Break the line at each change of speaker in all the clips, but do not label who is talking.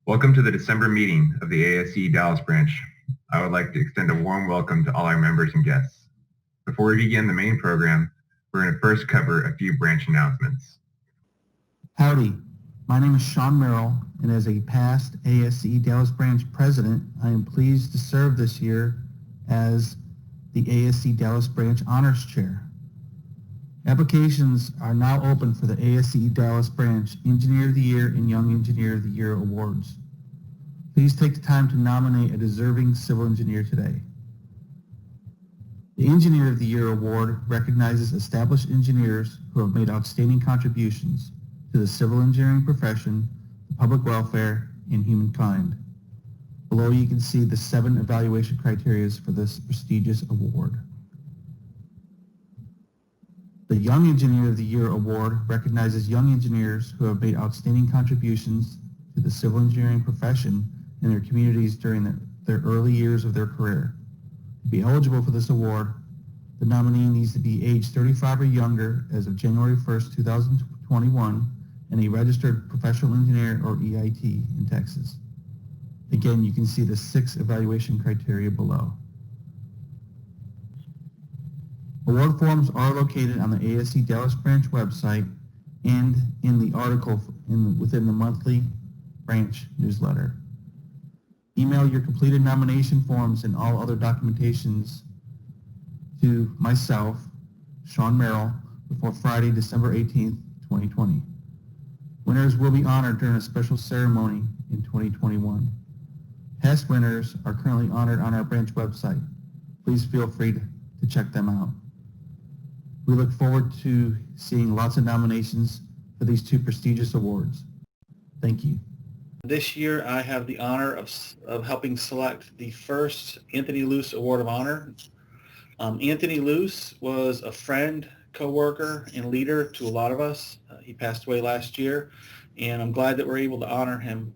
Welcome to the December meeting of the ASCE Dallas branch. I would like to extend a warm welcome to all our members and guests. Before we begin the main program, we're going to first cover a few branch announcements.
Howdy, my name is Sean Merrill, and as a past ASCE Dallas branch president, I am pleased to serve this year as the ASCE Dallas branch honors chair. Applications are now open for the ASCE Dallas branch Engineer of the Year and Young Engineer of the Year awards. Please take the time to nominate a deserving civil engineer today. The Engineer of the Year award recognizes established engineers who have made outstanding contributions to the civil engineering profession, public welfare, and humankind. Below you can see the 7 evaluation criteria for this prestigious award. The Young Engineer of the Year award recognizes young engineers who have made outstanding contributions to the civil engineering profession and their communities during their early years of their career. To be eligible for this award, the nominee needs to be age 35 or younger as of January 1st, 2021, and a registered professional engineer or EIT in Texas. Again, you can see the 6 evaluation criteria below. Award forms are located on the ASCE Dallas branch website and in the article within the monthly branch newsletter. Email your completed nomination forms and all other documentations to myself, Sean Merrill, before Friday, December 18th, 2020. Winners will be honored during a special ceremony in 2021. Past winners are currently honored on our branch website. Please feel free to check them out. We look forward to seeing lots of nominations for these 2 prestigious awards. Thank you.
This year, I have the honor of helping select the first Anthony Luce Award of Honor. Anthony Luce was a friend, co-worker, and leader to a lot of us. He passed away last year, and I'm glad that we're able to honor him.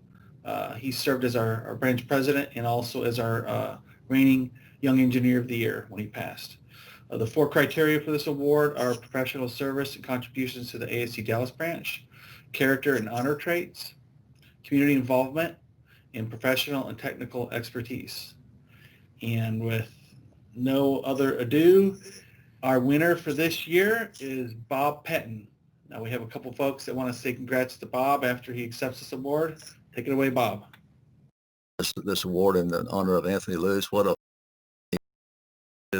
He served as our branch president and also as our reigning Young Engineer of the Year when he passed. The 4 criteria for this award are professional service and contributions to the ASCE Dallas branch, character and honor traits, community involvement, and professional and technical expertise. And with no other ado, our winner for this year is Bob Pettin. Now we have a couple folks that want to say congrats to Bob after he accepts this award. Take it away, Bob.
This award in honor of Anthony Luce, what a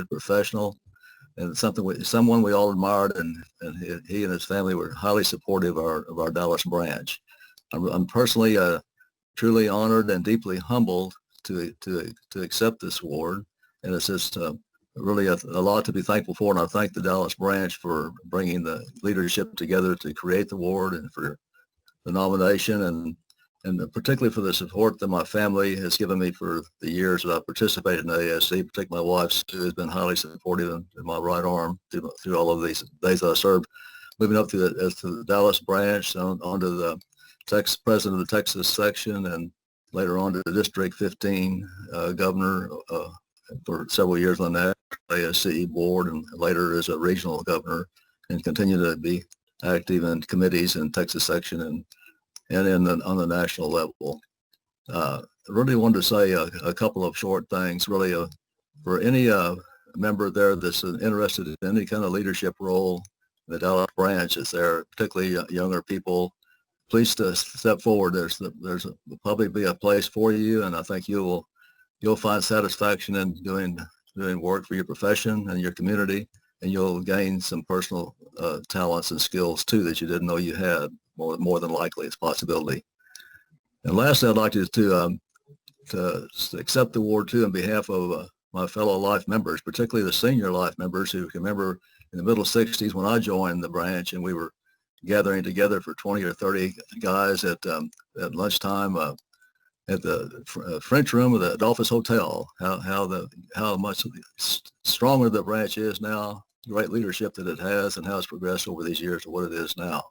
professional, and someone we all admired, and he and his family were highly supportive of our Dallas branch. I'm personally truly honored and deeply humbled to accept this award, and it's just really a lot to be thankful for. And I thank the Dallas branch for bringing the leadership together to create the award and for the nomination, and particularly for the support that my family has given me for the years that I've participated in the ASCE. Particularly my wife, Sue, has been highly supportive in my right arm through all of these days that I served. Moving up to the Dallas branch, onto the president of the Texas section, and later on to the District 15 governor for several years on that ASCE board, and later as a regional governor, and continue to be active in committees in Texas section and on the national level. I really wanted to say a couple of short things, really, for any member there that's interested in any kind of leadership role in the Dallas branch. Is there, particularly younger people, please step forward. There's probably be a place for you, and I think you'll find satisfaction in doing work for your profession and your community, and you'll gain some personal talents and skills too that you didn't know you had. More than likely, it's a possibility. And lastly, I'd like to accept the award too on behalf of my fellow life members, particularly the senior life members who can remember in the middle 60s when I joined the branch, and we were gathering together for 20 or 30 guys at lunchtime at the French room of the Adolphus Hotel. How much stronger the branch is now, great leadership that it has, and how it's progressed over these years to what it is now.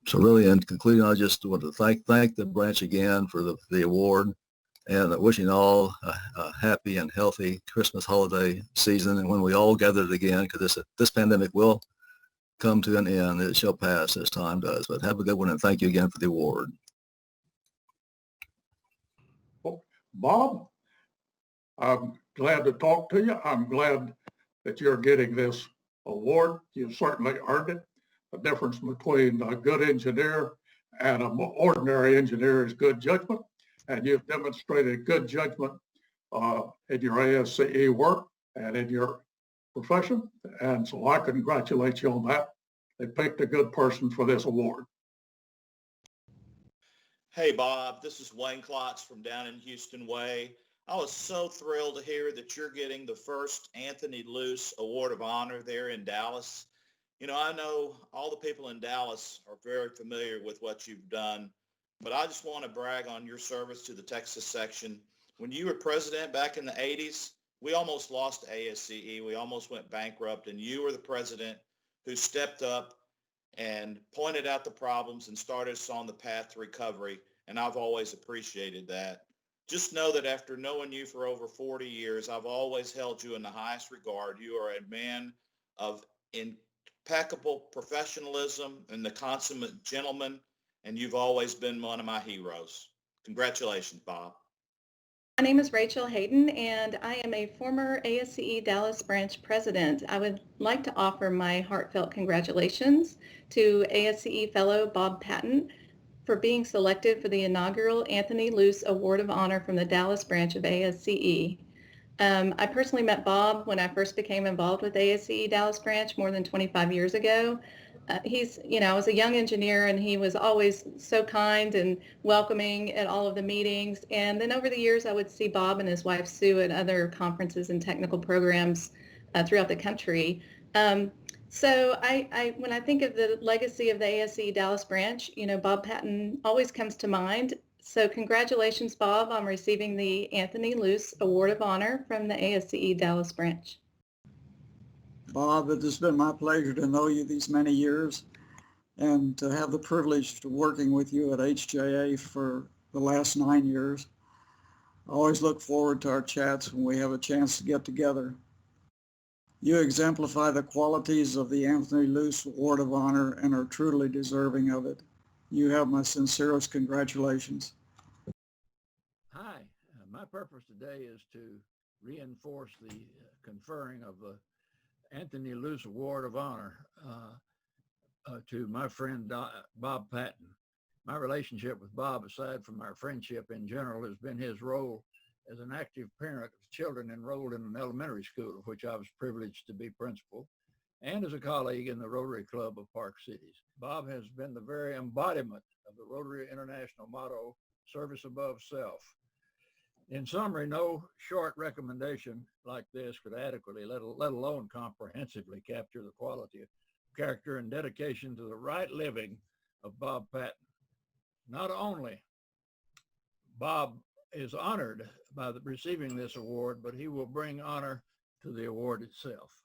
So really, in concluding, I just want to thank the branch again for the award, and wishing all a happy and healthy Christmas holiday season. And when we all gather again, because this pandemic will come to an end, it shall pass as time does. But have a good one, and thank you again for the award.
Bob, I'm glad to talk to you. I'm glad that you're getting this award. You certainly earned it. The difference between a good engineer and an ordinary engineer is good judgment, and you've demonstrated good judgment in your ASCE work and in your profession, and so I congratulate you on that. They picked a good person for this award.
Hey, Bob, this is Wayne Klotz from down in Houston Way. I was so thrilled to hear that you're getting the first Anthony Luce Award of Honor there in Dallas. You know, I know all the people in Dallas are very familiar with what you've done, but I just want to brag on your service to the Texas section. When you were president back in the 80s, we almost lost ASCE. We almost went bankrupt, and you were the president who stepped up and pointed out the problems and started us on the path to recovery, and I've always appreciated that. Just know that after knowing you for over 40 years, I've always held you in the highest regard. You are a man of impeccable professionalism and the consummate gentleman, and you've always been one of my heroes. Congratulations, Bob.
My name is Rachel Hayden, and I am a former ASCE Dallas branch president. I would like to offer my heartfelt congratulations to ASCE fellow Bob Patton for being selected for the inaugural Anthony Luce Award of Honor from the Dallas branch of ASCE. I personally met Bob when I first became involved with ASCE Dallas branch more than 25 years ago. I was a young engineer, and he was always so kind and welcoming at all of the meetings. And then over the years, I would see Bob and his wife Sue at other conferences and technical programs throughout the country. So when I think of the legacy of the ASCE Dallas branch, Bob Patton always comes to mind. So congratulations, Bob, on receiving the Anthony Luce Award of Honor from the ASCE Dallas branch.
Bob, it has been my pleasure to know you these many years and to have the privilege of working with you at HJA for the last 9 years. I always look forward to our chats when we have a chance to get together. You exemplify the qualities of the Anthony Luce Award of Honor and are truly deserving of it. You have my sincerest congratulations.
Hi, my purpose today is to reinforce the conferring of the Anthony Luce Award of Honor to my friend Bob Patton. My relationship with Bob, aside from our friendship in general, has been his role as an active parent of children enrolled in an elementary school, of which I was privileged to be principal, and as a colleague in the Rotary Club of Park Cities. Bob has been the very embodiment of the Rotary International motto, service above self. In summary, no short recommendation like this could adequately, let alone comprehensively, capture the quality of character and dedication to the right living of Bob Patton. Not only Bob is honored by receiving this award, but he will bring honor to the award itself.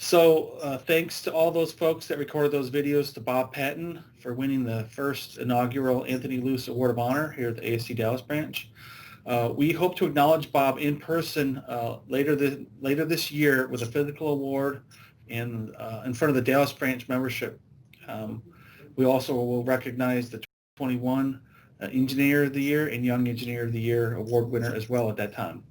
So thanks to all those folks that recorded those videos, to Bob Patton for winning the first inaugural Anthony Luce Award of Honor here at the ASCE Dallas branch. We hope to acknowledge Bob in person later this year with a physical award in front of the Dallas branch membership. We also will recognize the 21 Engineer of the Year and Young Engineer of the Year award winner as well at that time.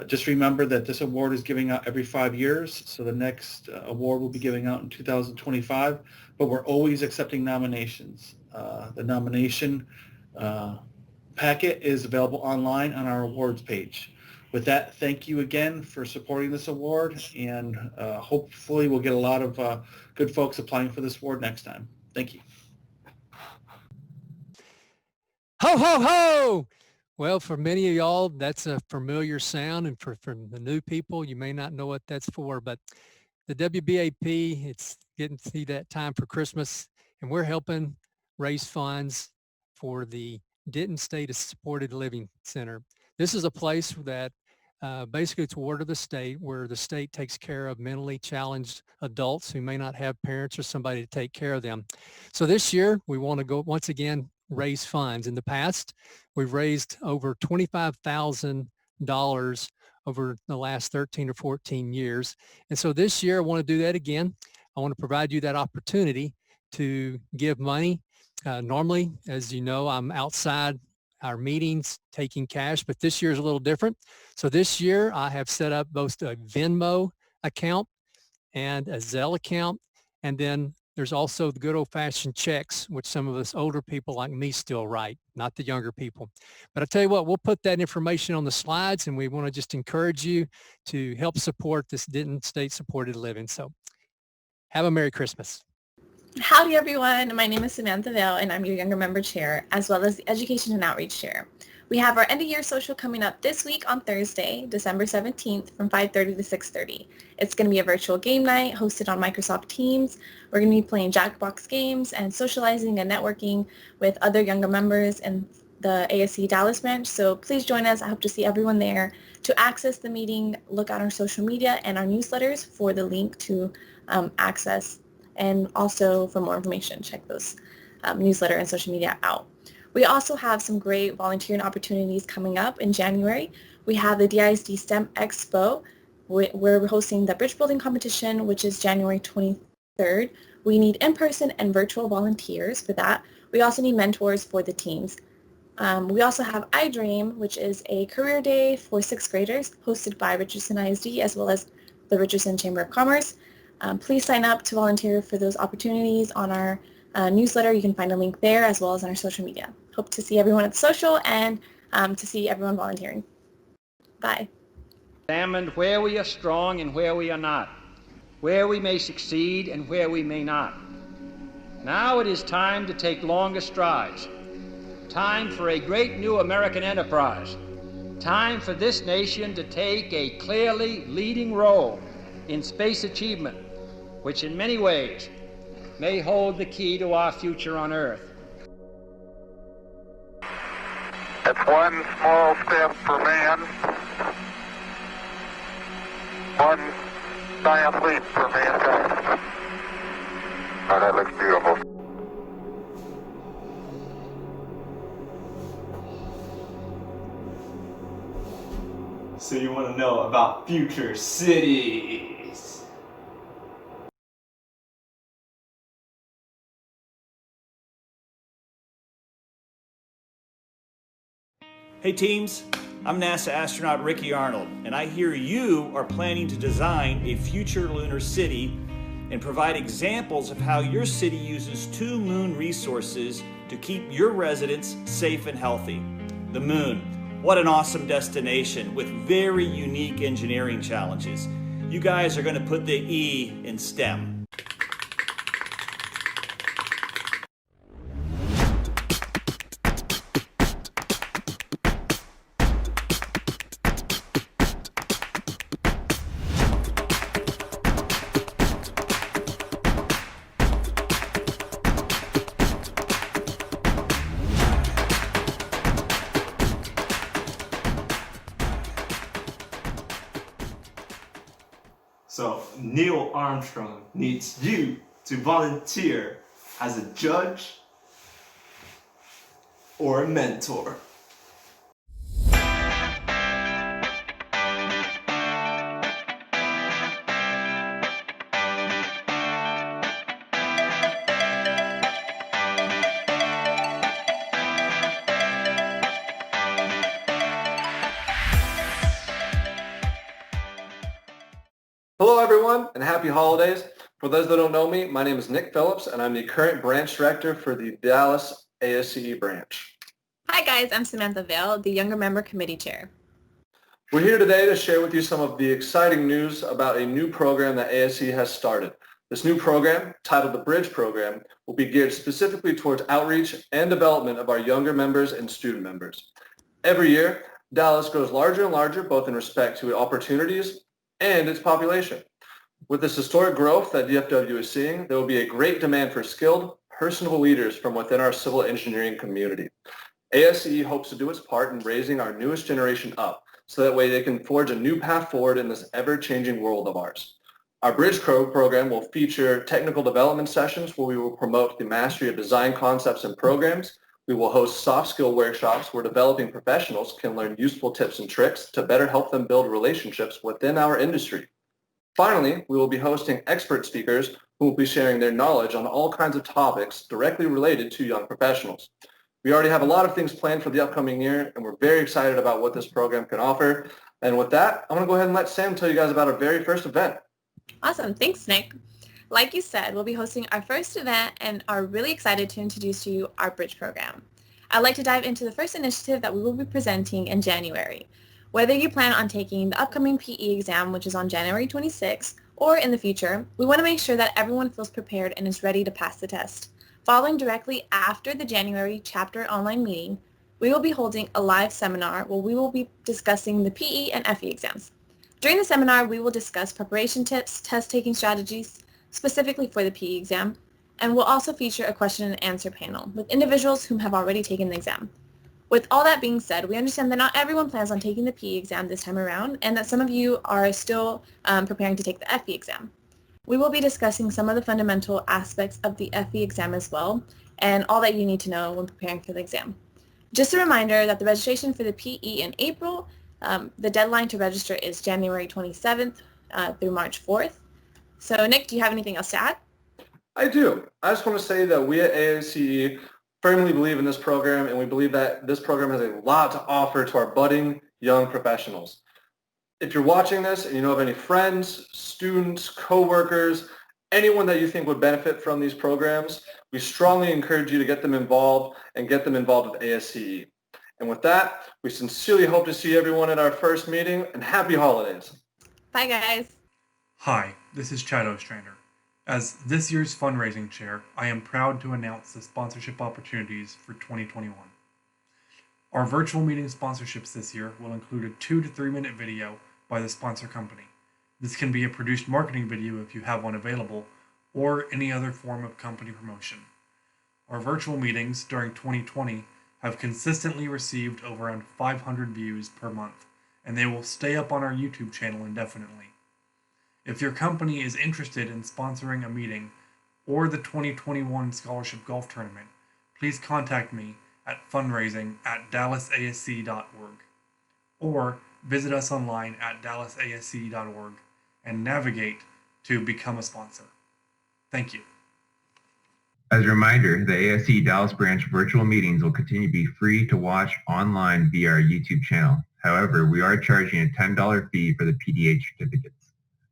Just remember that this award is giving out every 5 years, so the next award will be giving out in 2025, but we're always accepting nominations. The nomination packet is available online on our awards page. With that, thank you again for supporting this award, and hopefully we'll get a lot of good folks applying for this award next time. Thank you.
Ho, ho, ho! Well, for many of y'all, that's a familiar sound, and for the new people, you may not know what that's for, but the WBAP, it's getting to see that time for Christmas, and we're helping raise funds for the Denton State Supported Living Center. This is a place that basically it's a ward of the state, where the state takes care of mentally challenged adults who may not have parents or somebody to take care of them. So this year, we want to go once again raise funds. In the past, we've raised over $25,000 over the last 13 or 14 years. And so this year, I want to do that again. I want to provide you that opportunity to give money. Normally, as you know, I'm outside our meetings taking cash, but this year is a little different. So this year I have set up both a Venmo account and a Zelle account. And then there's also the good old-fashioned checks, which some of us older people like me still write, not the younger people. But I tell you what, we'll put that information on the slides, and we want to just encourage you to help support this Denton State Supported Living. So have a Merry Christmas.
Howdy everyone, my name is Samantha Vale and I'm your Younger Member Chair as well as the Education and Outreach Chair. We have our end of year social coming up this week on Thursday, December 17th from 5:30 to 6:30. It's going to be a virtual game night hosted on Microsoft Teams. We're going to be playing Jackbox games and socializing and networking with other younger members in the ASCE Dallas branch. So please join us. I hope to see everyone there. To access the meeting, look at our social media and our newsletters for the link to access. And also for more information, check those newsletter and social media out. We also have some great volunteering opportunities coming up in January. We have the DISD STEM Expo, where we're hosting the bridge building competition, which is January 23rd. We need in-person and virtual volunteers for that. We also need mentors for the teams. We also have iDream, which is a career day for 6th graders hosted by Richardson ISD as well as the Richardson Chamber of Commerce. Please sign up to volunteer for those opportunities on our newsletter. You can find a link there as well as on our social media. Hope to see everyone at the social and to see everyone volunteering. Bye.
Examined where we are strong and where we are not, where we may succeed and where we may not. Now it is time to take longer strides. Time for a great new American enterprise. Time for this nation to take a clearly leading role in space achievement, which in many ways may hold the key to our future on Earth.
It's one small step for man, one giant leap for mankind. Oh, that looks beautiful.
So you want to know about future cities?
Hey teams, I'm NASA astronaut Ricky Arnold, and I hear you are planning to design a future lunar city and provide examples of how your city uses 2 moon resources to keep your residents safe and healthy. The moon, what an awesome destination with very unique engineering challenges. You guys are going to put the E in STEM.
So Neil Armstrong needs you to volunteer as a judge or a mentor.
Hello everyone and happy holidays. For those that don't know me, my name is Nick Phillips and I'm the current branch director for the Dallas ASCE branch.
Hi guys, I'm Samantha Vale, the Younger Member Committee Chair.
We're here today to share with you some of the exciting news about a new program that ASCE has started. This new program, titled the Bridge Program, will be geared specifically towards outreach and development of our younger members and student members. Every year, Dallas grows larger and larger both in respect to opportunities and its population. With this historic growth that DFW is seeing, there will be a great demand for skilled, personable leaders from within our civil engineering community. ASCE hopes to do its part in raising our newest generation up, so that way they can forge a new path forward in this ever-changing world of ours. Our Bridge program will feature technical development sessions where we will promote the mastery of design concepts and programs. We will host soft skill workshops where developing professionals can learn useful tips and tricks to better help them build relationships within our industry. Finally, we will be hosting expert speakers who will be sharing their knowledge on all kinds of topics directly related to young professionals. We already have a lot of things planned for the upcoming year, and we're very excited about what this program can offer. And with that, I'm going to go ahead and let Sam tell you guys about our very first event.
Awesome. Thanks, Nick. Like you said, we'll be hosting our first event and are really excited to introduce to you our Bridge program. I'd like to dive into the first initiative that we will be presenting in January. Whether you plan on taking the upcoming PE exam, which is on January 26th, or in the future, we want to make sure that everyone feels prepared and is ready to pass the test. Following directly after the January chapter online meeting, we will be holding a live seminar where we will be discussing the PE and FE exams. During the seminar, we will discuss preparation tips, test-taking strategies, specifically for the PE exam, and we'll also feature a question and answer panel with individuals who have already taken the exam. With all that being said, we understand that not everyone plans on taking the PE exam this time around, and that some of you are still preparing to take the FE exam. We will be discussing some of the fundamental aspects of the FE exam as well, and all that you need to know when preparing for the exam. Just a reminder that the registration for the PE in April, the deadline to register is January 27th through March 4th. So Nick, do you have anything else to add?
I do. I just want to say that we at ASCE firmly believe in this program, and we believe that this program has a lot to offer to our budding young professionals. If you're watching this and you know of any friends, students, coworkers, anyone that you think would benefit from these programs, we strongly encourage you to get them involved and get them involved with ASCE. And with that, we sincerely hope to see everyone at our first meeting, and happy holidays.
Bye, guys.
Hi, this is Chad Ostrander. As this year's fundraising chair, I am proud to announce the sponsorship opportunities for 2021. Our virtual meeting sponsorships this year will include a 2 to 3 minute video by the sponsor company. This can be a produced marketing video if you have one available, or any other form of company promotion. Our virtual meetings during 2020 have consistently received over around 500 views per month, and they will stay up on our YouTube channel indefinitely. If your company is interested in sponsoring a meeting or the 2021 Scholarship Golf Tournament, please contact me at fundraising@dallasasc.org or visit us online at dallasasc.org and navigate to become a sponsor. Thank you.
As a reminder, the ASCE Dallas branch virtual meetings will continue to be free to watch online via our YouTube channel. However, we are charging a $10 fee for the PDH certificates.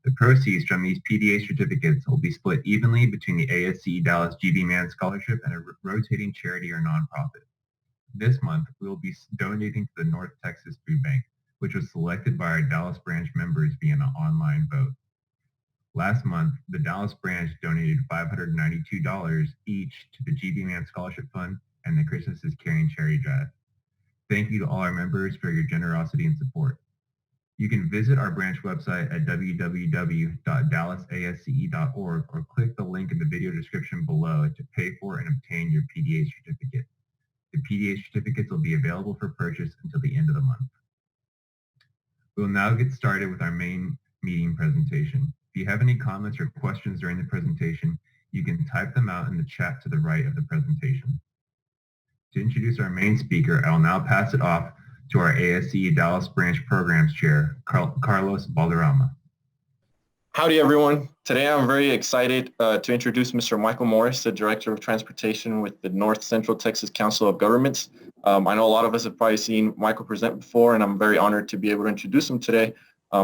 The proceeds from these PDH certificates will be split evenly between the ASCE Dallas GB Man Scholarship and a rotating charity or nonprofit. This month, we will be donating to the North Texas Food Bank, which was selected by our Dallas branch members via an online vote. Last month, the Dallas branch donated $592 each to the GB Man Scholarship Fund and the Christmas is Caring charity drive. Thank you to all our members for your generosity and support. You can visit our branch website at www.dallasasce.org or click the link in the video description below to pay for and obtain your PDH certificate. The PDH certificates will be available for purchase until the end of the month. We will now get started with our main meeting presentation. If you have any comments or questions during the presentation, you can type them out in the chat to the right of the presentation. To introduce our main speaker, I will now pass it off to our ASCE Dallas Branch Programs Chair, Carlos Balderrama.
Howdy, everyone. Today I'm very excited to introduce Mr. Michael Morris, the Director of Transportation with the North Central Texas Council of Governments. I know a lot of us have probably seen Michael present before, and I'm very honored to be able to introduce him today.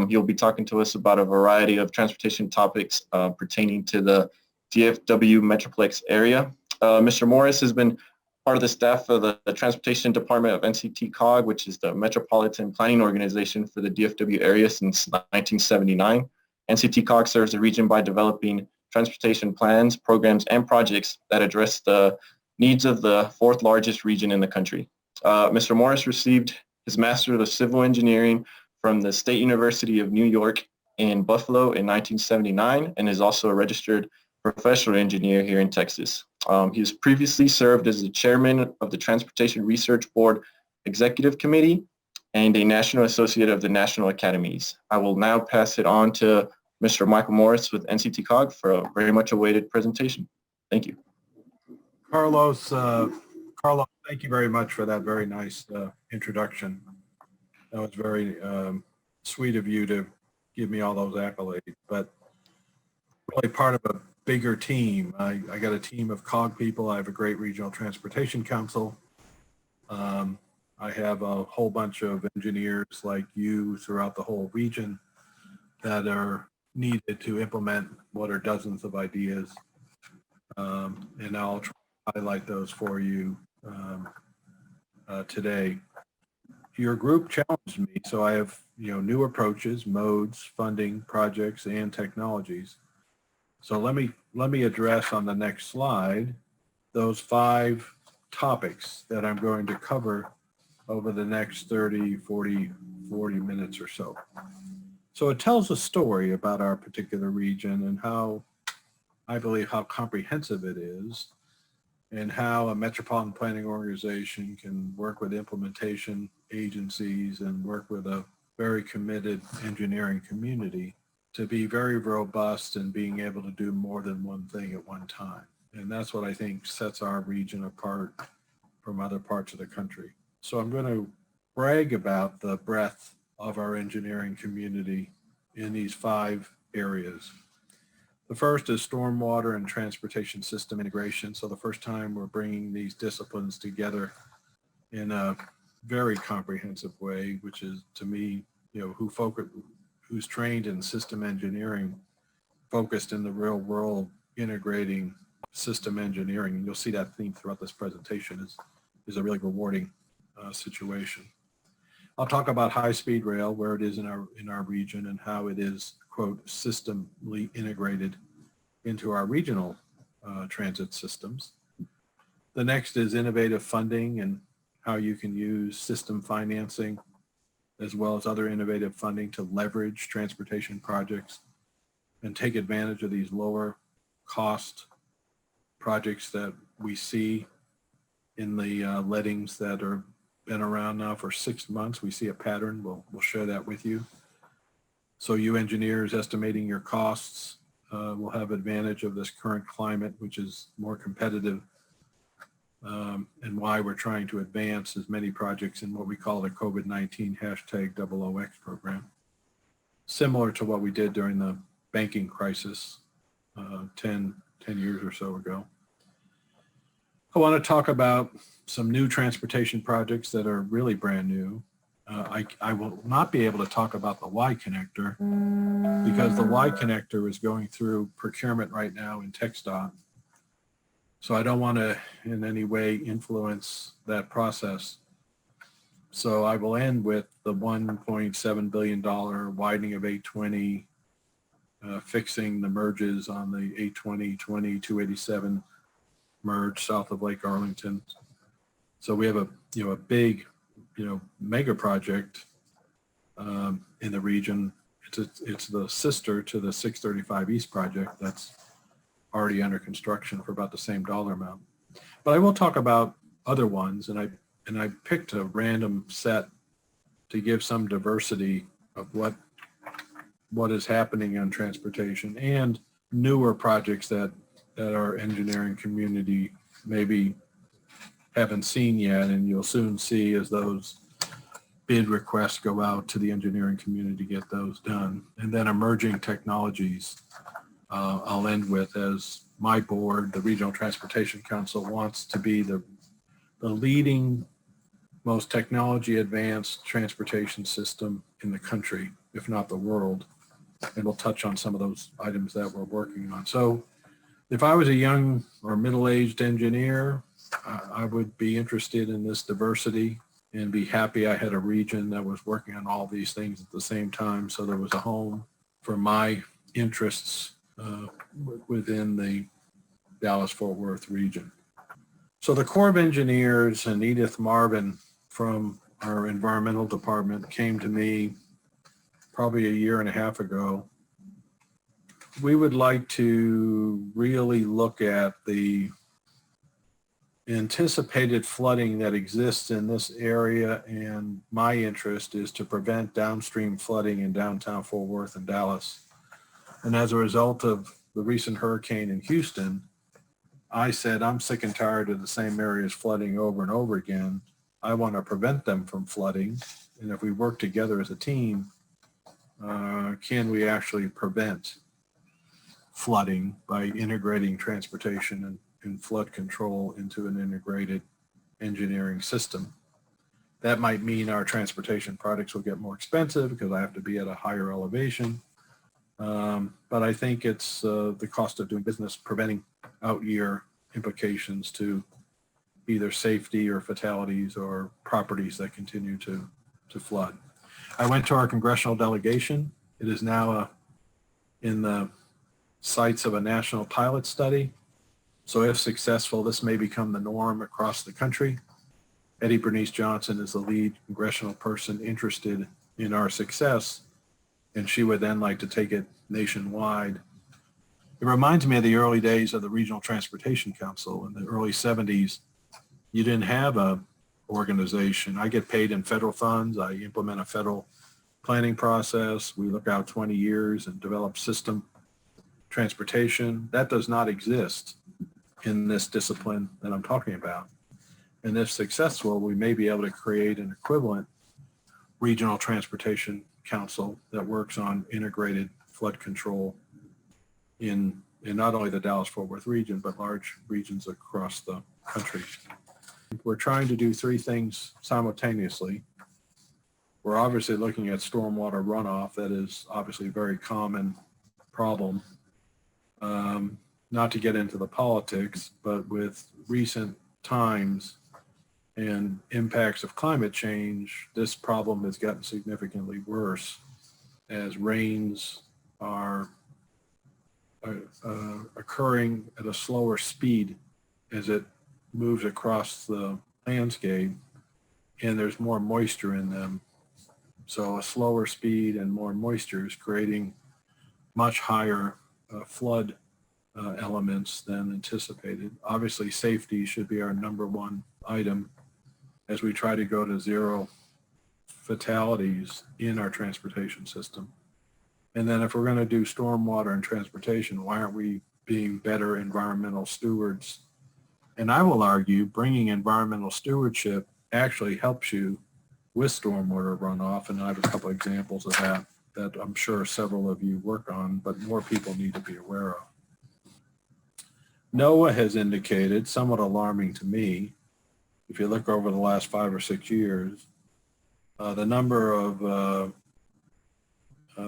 He'll be talking to us about a variety of transportation topics pertaining to the DFW Metroplex area. Mr. Morris has been part of the staff of the Transportation Department of NCTCOG, which is the Metropolitan Planning Organization for the DFW area since 1979. NCTCOG serves the region by developing transportation plans, programs, and projects that address the needs of the fourth largest region in the country. Mr. Morris received his Master of Civil Engineering from the State University of New York in Buffalo in 1979 and is also a registered professional engineer here in Texas. He has previously served as the chairman of the Transportation Research Board Executive Committee and a National Associate of the National Academies. I will now pass it on to Mr. Michael Morris with NCTCOG for a very much awaited presentation. Thank you.
Carlos, thank you very much for that very nice introduction. That was very sweet of you to give me all those accolades, but really part of a bigger team. I got a team of COG people. I have a great regional transportation council. I have a whole bunch of engineers like you throughout the whole region that are needed to implement what are dozens of ideas. And I'll try to highlight those for you today. Your group challenged me, so I have new approaches, modes, funding, projects, and technologies. So let me address on the next slide those 5 topics that I'm going to cover over the next 30, 40 minutes or so. So it tells a story about our particular region and how I believe how comprehensive it is, and how a metropolitan planning organization can work with implementation agencies and work with a very committed engineering community to be very robust and being able to do more than one thing at one time. And that's what I think sets our region apart from other parts of the country. So I'm going to brag about the breadth of our engineering community in these 5 areas. The first is stormwater and transportation system integration. So the first time we're bringing these disciplines together in a very comprehensive way, which is, to me, who's trained in system engineering, focused in the real world, integrating system engineering. And you'll see that theme throughout this presentation is a really rewarding situation. I'll talk about high-speed rail, where it is in our region, and how it is, quote, systemly integrated into our regional transit systems. The next is innovative funding and how you can use system financing as well as other innovative funding to leverage transportation projects and take advantage of these lower cost projects that we see in the lettings that are been around now for 6 months. We see a pattern. We'll share that with you. So you engineers estimating your costs will have advantage of this current climate, which is more competitive, and why we're trying to advance as many projects in what we call the COVID-19 #00X program, similar to what we did during the banking crisis 10 years or so ago. I want to talk about some new transportation projects that are really brand new. I will not be able to talk about the Y connector because the Y connector is going through procurement right now in TxDOT. So I don't want to in any way influence that process. So I will end with the $1.7 billion widening of 820, fixing the merges on the 820, 287 merge south of Lake Arlington. So we have a big, mega project in the region. It's the sister to the 635 East project that's already under construction for about the same dollar amount. But I will talk about other ones, and I picked a random set to give some diversity of what is happening on transportation and newer projects that our engineering community maybe haven't seen yet, and you'll soon see as those bid requests go out to the engineering community to get those done. And then emerging technologies, I'll end with, as my board, the Regional Transportation Council, wants to be the leading, most technology advanced transportation system in the country, if not the world. And we'll touch on some of those items that we're working on. So if I was a young or middle-aged engineer, I would be interested in this diversity and be happy I had a region that was working on all these things at the same time. So there was a home for my interests within the Dallas-Fort Worth region. So the Corps of Engineers and Edith Marvin from our environmental department came to me probably a year and a half ago. We would like to really look at the anticipated flooding that exists in this area, and my interest is to prevent downstream flooding in downtown Fort Worth and Dallas. And as a result of the recent hurricane in Houston, I said, I'm sick and tired of the same areas flooding over and over again. I want to prevent them from flooding. And if we work together as a team, can we actually prevent flooding by integrating transportation and flood control into an integrated engineering system. That might mean our transportation products will get more expensive because I have to be at a higher elevation. But I think it's the cost of doing business preventing out-year implications to either safety or fatalities or properties that continue to flood. I went to our congressional delegation. It is now in the sites of a national pilot study. So if successful, this may become the norm across the country. Eddie Bernice Johnson is the lead congressional person interested in our success, and she would then like to take it nationwide. It reminds me of the early days of the Regional Transportation Council in the early 70s. You didn't have a organization. I get paid in federal funds. I implement a federal planning process. We look out 20 years and develop system transportation. That does not exist in this discipline that I'm talking about. And if successful, we may be able to create an equivalent regional transportation council that works on integrated flood control in not only the Dallas-Fort Worth region, but large regions across the country. We're trying to do three things simultaneously. We're obviously looking at stormwater runoff. That is obviously a very common problem. Not to get into the politics, but with recent times and impacts of climate change, this problem has gotten significantly worse as rains are occurring at a slower speed as it moves across the landscape, and there's more moisture in them. So a slower speed and more moisture is creating much higher flood elements than anticipated. Obviously, safety should be our number one item as we try to go to zero fatalities in our transportation system. And then if we're going to do stormwater and transportation, why aren't we being better environmental stewards? And I will argue bringing environmental stewardship actually helps you with stormwater runoff. And I have a couple examples of that I'm sure several of you work on, but more people need to be aware of. NOAA has indicated, somewhat alarming to me, if you look over the last 5 or 6 years, the number of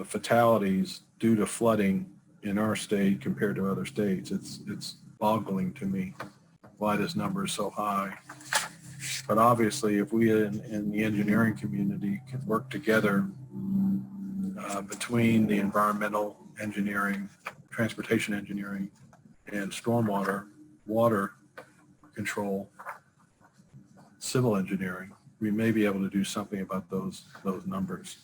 fatalities due to flooding in our state compared to other states, it's boggling to me why this number is so high. But obviously, if we in the engineering community can work together between the environmental engineering, transportation engineering, and stormwater, water control, civil engineering, we may be able to do something about those numbers.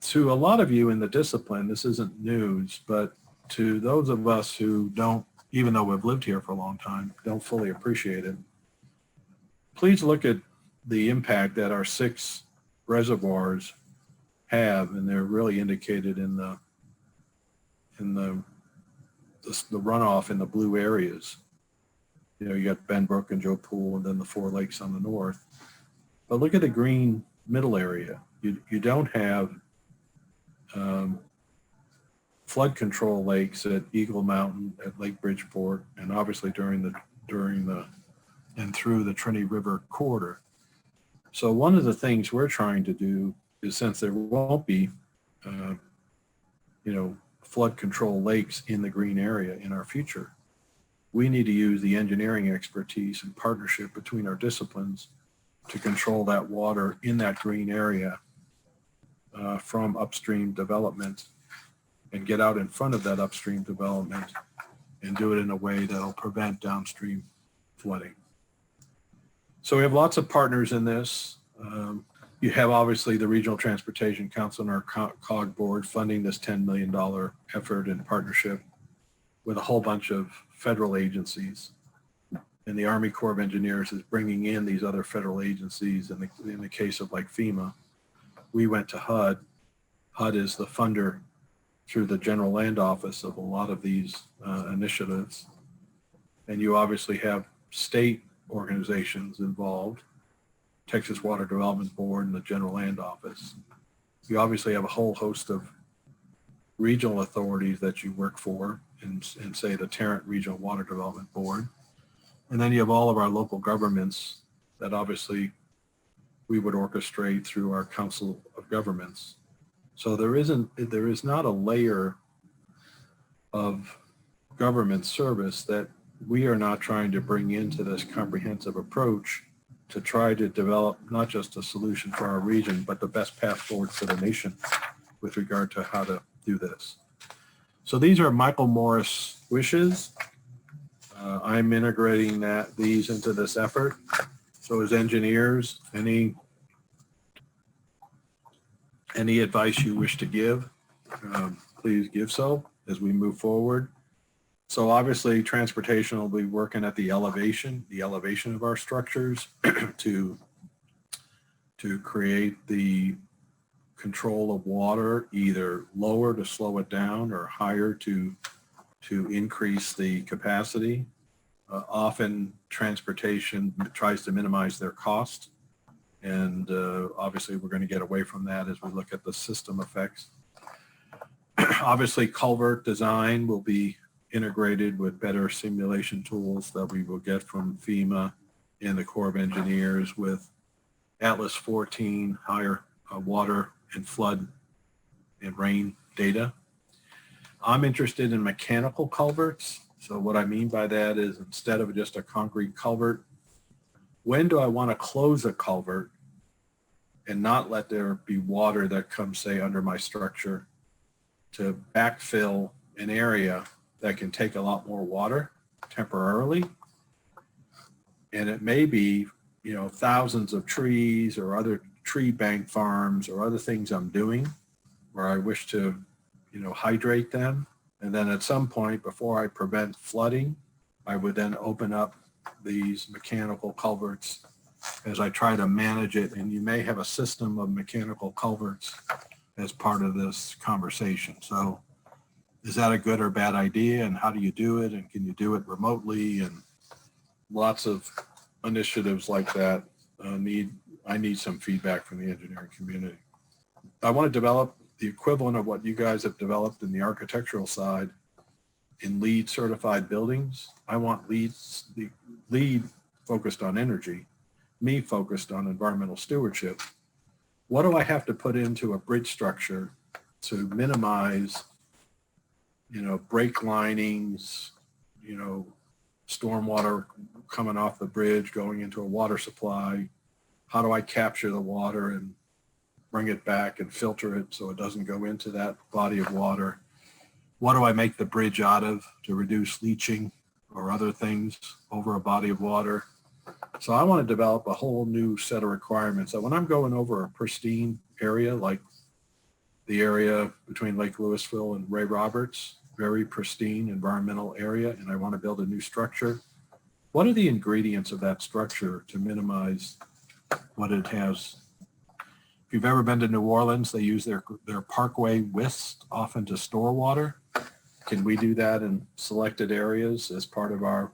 To a lot of you in the discipline, this isn't news, but to those of us who don't, even though we've lived here for a long time, don't fully appreciate it, please look at the impact that our 6 reservoirs have, and they're really indicated in the runoff in the blue areas. You know, you got Benbrook and Joe Pool, and then the 4 lakes on the north. But look at the green middle area. You don't have flood control lakes at Eagle Mountain, at Lake Bridgeport, and obviously during the and through the Trinity River corridor. So one of the things we're trying to do is, since there won't be, flood control lakes in the green area in our future, we need to use the engineering expertise and partnership between our disciplines to control that water in that green area from upstream development, and get out in front of that upstream development and do it in a way that'll prevent downstream flooding. So we have lots of partners in this. You have obviously the Regional Transportation Council and our COG board funding this $10 million effort in partnership with a whole bunch of federal agencies. And the Army Corps of Engineers is bringing in these other federal agencies. In the case of like FEMA, we went to HUD. HUD is the funder through the General Land Office of a lot of these initiatives. And you obviously have state organizations involved, Texas Water Development Board and the General Land Office. You obviously have a whole host of regional authorities that you work for, and say the Tarrant Regional Water Development Board. And then you have all of our local governments that obviously we would orchestrate through our Council of Governments. So there is not a layer of government service that we are not trying to bring into this comprehensive approach to try to develop not just a solution for our region, but the best path forward for the nation with regard to how to do this. So these are Michael Morris wishes. I'm integrating these into this effort. So as engineers, any advice you wish to give, please give so as we move forward. So obviously transportation will be working at the elevation of our structures to create the control of water, either lower to slow it down or higher to increase the capacity. Often transportation tries to minimize their cost. And obviously we're going to get away from that as we look at the system effects. Obviously culvert design will be integrated with better simulation tools that we will get from FEMA and the Corps of Engineers with Atlas 14, higher water and flood and rain data. I'm interested in mechanical culverts. So what I mean by that is instead of just a concrete culvert, when do I want to close a culvert and not let there be water that comes, say, under my structure to backfill an area that can take a lot more water temporarily? And it may be, thousands of trees or other tree bank farms or other things I'm doing where I wish to, hydrate them. And then at some point before I prevent flooding, I would then open up these mechanical culverts as I try to manage it. And you may have a system of mechanical culverts as part of this conversation. So is that a good or bad idea? And how do you do it? And can you do it remotely? And lots of initiatives like that I need some feedback from the engineering community. I want to develop the equivalent of what you guys have developed in the architectural side in LEED certified buildings. I want the LEED focused on energy, me focused on environmental stewardship. What do I have to put into a bridge structure to minimize, break linings, stormwater coming off the bridge, going into a water supply? How do I capture the water and bring it back and filter it so it doesn't go into that body of water? What do I make the bridge out of to reduce leaching or other things over a body of water? So I want to develop a whole new set of requirements that when I'm going over a pristine area like the area between Lake Louisville and Ray Roberts, very pristine environmental area, and I want to build a new structure, what are the ingredients of that structure to minimize what it has? If you've ever been to New Orleans, they use their parkway widths often to store water. Can we do that in selected areas as part of our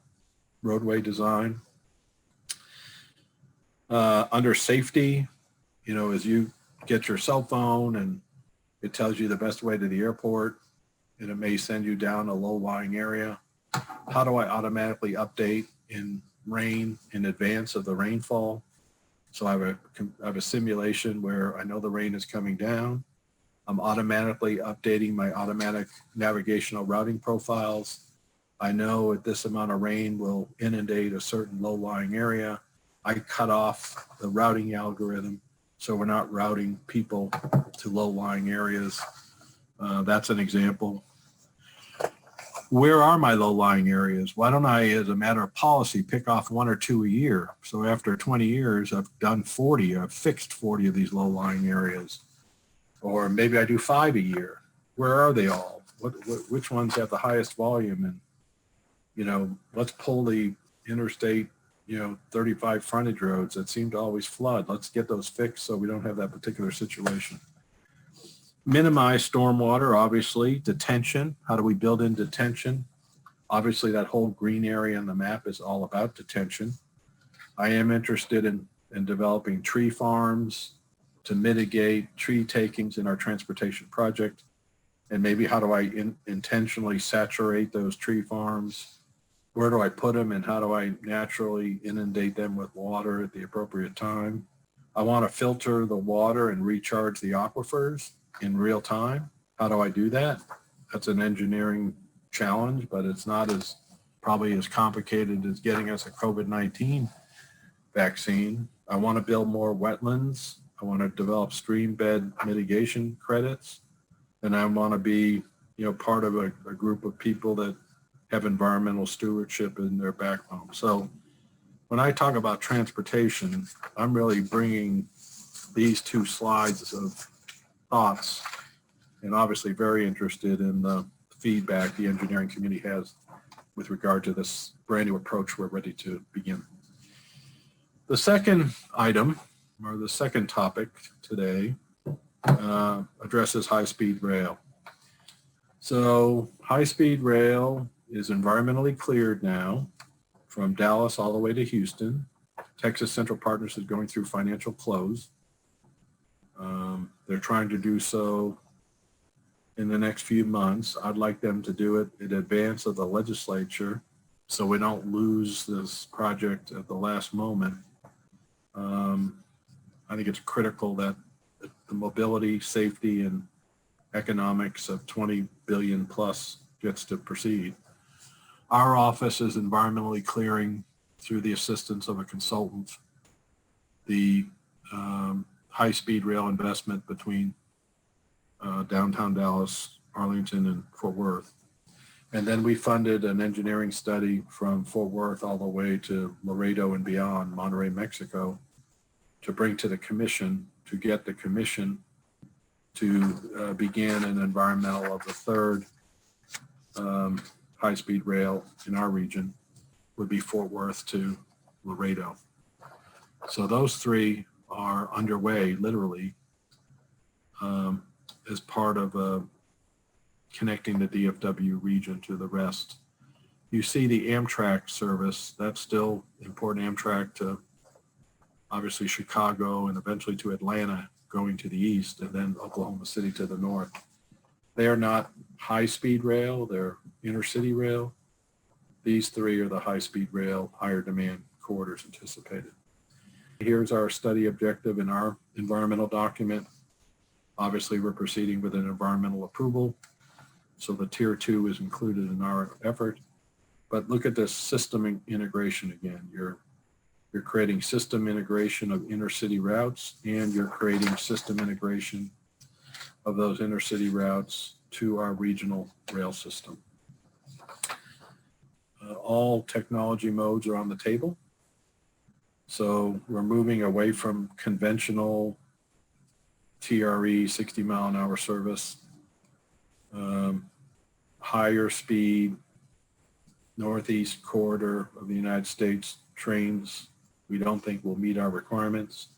roadway design? Under safety, as you get your cell phone and it tells you the best way to the airport, and it may send you down a low-lying area, how do I automatically update in rain in advance of the rainfall? So I have a simulation where I know the rain is coming down. I'm automatically updating my automatic navigational routing profiles. I know that this amount of rain will inundate a certain low-lying area. I cut off the routing algorithm so we're not routing people to low-lying areas. That's an example. Where are my low-lying areas? Why don't I, as a matter of policy, pick off 1 or 2 a year? So after 20 years, I've done 40, I've fixed 40 of these low-lying areas. Or maybe I do 5 a year. Where are they all? Which ones have the highest volume? And, let's pull the interstate, 35 frontage roads that seem to always flood. Let's get those fixed so we don't have that particular situation. Minimize stormwater, obviously. Detention, how do we build in detention? Obviously, that whole green area on the map is all about detention. I am interested in developing tree farms to mitigate tree takings in our transportation project. And maybe how do I intentionally saturate those tree farms where do I put them and how do I naturally inundate them with water at the appropriate time? I want to filter the water and recharge the aquifers in real time. How do I do that? That's an engineering challenge, but it's not as probably as complicated as getting us a COVID-19 vaccine. I want to build more wetlands. I want to develop stream bed mitigation credits. And I want to be, part of a group of people that have environmental stewardship in their backbone. So when I talk about transportation, I'm really bringing these two slides of thoughts, and obviously very interested in the feedback the engineering community has with regard to this brand new approach we're ready to begin. The second item, or the second topic today, addresses high-speed rail. So high-speed rail is environmentally cleared now from Dallas all the way to Houston. Texas Central Partners is going through financial close. They're trying to do so in the next few months. I'd like them to do it in advance of the legislature so we don't lose this project at the last moment. I think it's critical that the mobility, safety, and economics of 20 billion plus gets to proceed. Our office is environmentally clearing through the assistance of a consultant the high-speed rail investment between downtown Dallas, Arlington, and Fort Worth. And then we funded an engineering study from Fort Worth all the way to Laredo and beyond, Monterrey, Mexico, to bring to the commission, to get the commission to begin an environmental of the third high-speed rail in our region would be Fort Worth to Laredo. So those three are underway, literally, as part of connecting the DFW region to the rest. You see the Amtrak service, that's still important. Amtrak to obviously Chicago and eventually to Atlanta going to the east, and then Oklahoma City to the north. They are not high-speed rail, they're intercity rail. These three are the high-speed rail, higher demand corridors anticipated. Here's our study objective in our environmental document. Obviously, we're proceeding with an environmental approval, so the tier 2 is included in our effort. But look at this system integration again. You're creating system integration of intercity routes, and you're creating system integration of those intercity routes to our regional rail system. All technology modes are on the table. So we're moving away from conventional TRE 60-mile-an-hour service, higher speed northeast corridor of the United States trains we don't think will meet our requirements.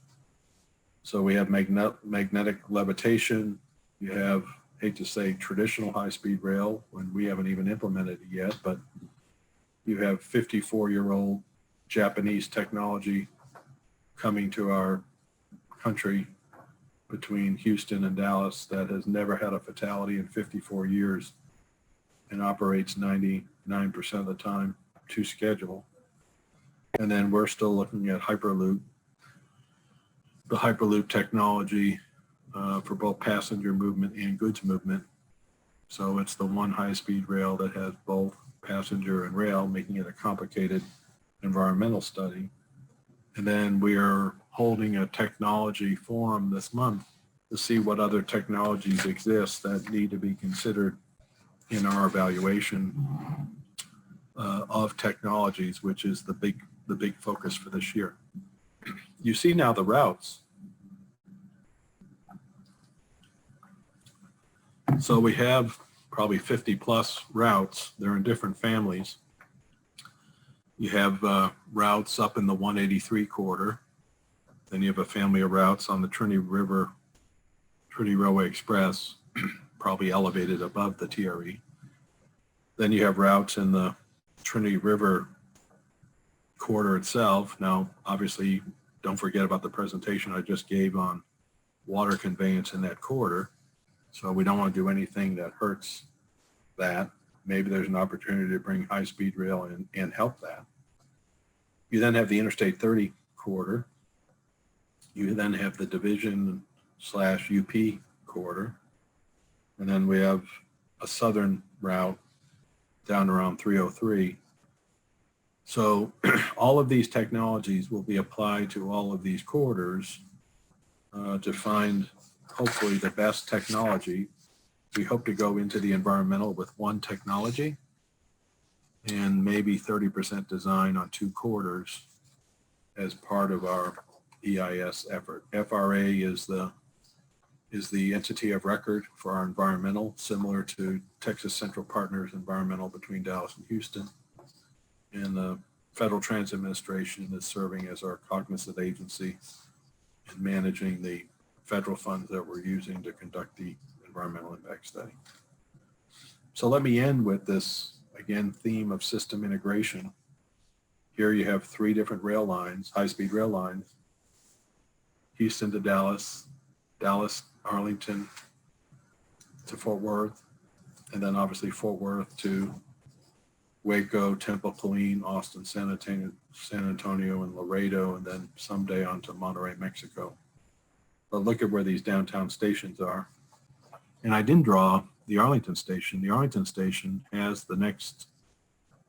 So we have magnetic levitation. You have, hate to say, traditional high-speed rail when we haven't even implemented it yet, but you have 54-year-old Japanese technology coming to our country between Houston and Dallas that has never had a fatality in 54 years and operates 99% of the time to schedule. And then we're still looking at Hyperloop, the Hyperloop technology for both passenger movement and goods movement. So it's the one high-speed rail that has both passenger and rail, making it a complicated environmental study. And then we are holding a technology forum this month to see what other technologies exist that need to be considered in our evaluation of technologies, which is the big focus for this year. You see now the routes. So we have probably 50 plus routes. They're in different families. You have routes up in the 183 corridor. Then you have a family of routes on the Trinity Railway Express, probably elevated above the TRE. Then you have routes in the Trinity River corridor itself. Now, obviously, don't forget about the presentation I just gave on water conveyance in that corridor. So we don't want to do anything that hurts that. maybe there's an opportunity to bring high-speed rail in and help that. You then have the Interstate 30 corridor. You then have the Division/UP corridor. And then we have a southern route down around 303. So all of these technologies will be applied to all of these corridors to find hopefully the best technology. We hope to go into the environmental with one technology and maybe 30% design on 2 corridors as part of our EIS effort. FRA is the entity of record for our environmental, similar to Texas Central Partners Environmental between Dallas and Houston. And the Federal Transit Administration is serving as our cognizant agency in managing the federal funds that we're using to conduct the environmental impact study. So let me end with this, again, theme of system integration. Here you have 3 different rail lines, high-speed rail lines, Houston to Dallas, Dallas, Arlington to Fort Worth, and then obviously Fort Worth to Waco, Temple, Killeen, Austin, San Antonio, and Laredo, and then someday on to Monterrey, Mexico. But look at where these downtown stations are. And I didn't draw the Arlington station. The Arlington station has the next,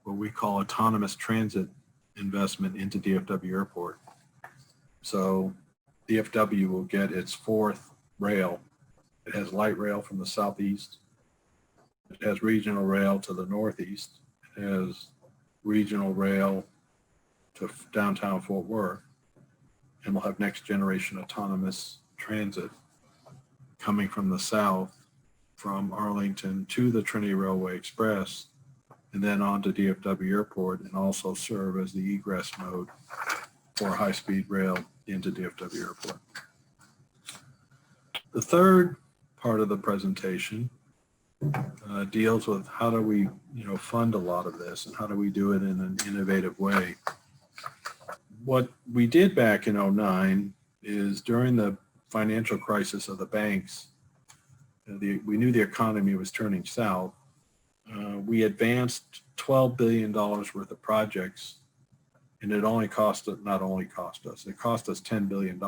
what we call autonomous transit investment into DFW Airport. So DFW will get its 4th rail. It has light rail from the southeast. It has regional rail to the northeast. It has regional rail to downtown Fort Worth. And we'll have next generation autonomous transit coming from the south, from Arlington to the Trinity Railway Express, and then on to DFW Airport, and also serve as the egress mode for high-speed rail into DFW Airport. The third part of the presentation deals with how do we, fund a lot of this, and how do we do it in an innovative way. What we did back in 2009 is during the financial crisis of the banks, we knew the economy was turning south. We advanced $12 billion worth of projects, and it cost us $10 billion.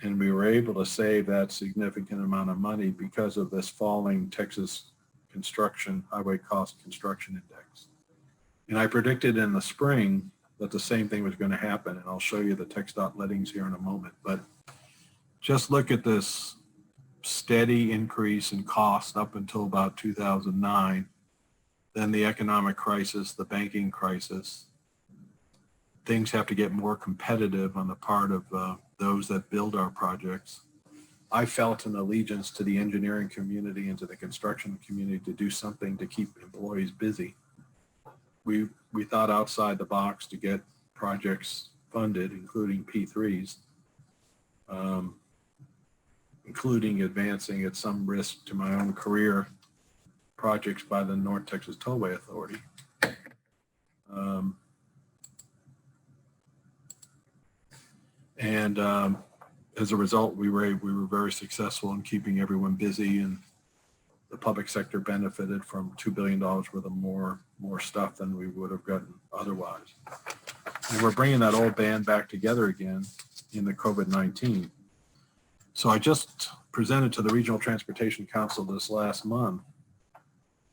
And we were able to save that significant amount of money because of this falling Texas highway cost construction index. And I predicted in the spring that the same thing was going to happen, and I'll show you the TxDOT lettings here in a moment. But just look at this steady increase in cost up until about 2009, then the economic crisis, the banking crisis. Things have to get more competitive on the part of those that build our projects. I felt an allegiance to the engineering community and to the construction community to do something to keep employees busy. We thought outside the box to get projects funded, including P3s, including advancing at some risk to my own career projects by the North Texas Tollway Authority. As a result, we were very successful in keeping everyone busy, and the public sector benefited from $2 billion worth of more stuff than we would have gotten otherwise. And we're bringing that old band back together again in the COVID-19. So I just presented to the Regional Transportation Council this last month,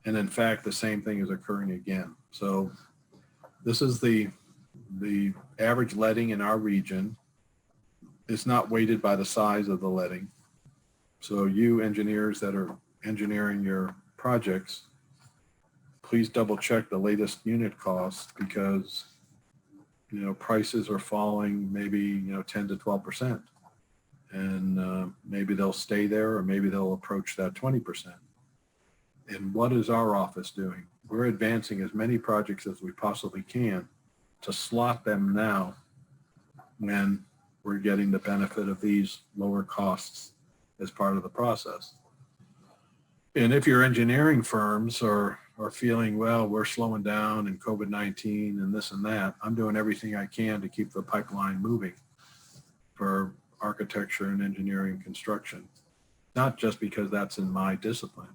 and in fact, the same thing is occurring again. So this is the average letting in our region. It's not weighted by the size of the letting. So you engineers that are engineering your projects, please double check the latest unit costs, because prices are falling maybe 10 to 12%, and maybe they'll stay there, or maybe they'll approach that 20%. And what is our office doing? We're advancing as many projects as we possibly can to slot them now when we're getting the benefit of these lower costs as part of the process. And if your engineering firms are feeling, well, we're slowing down in COVID-19 and this and that, I'm doing everything I can to keep the pipeline moving for architecture and engineering construction, not just because that's in my discipline,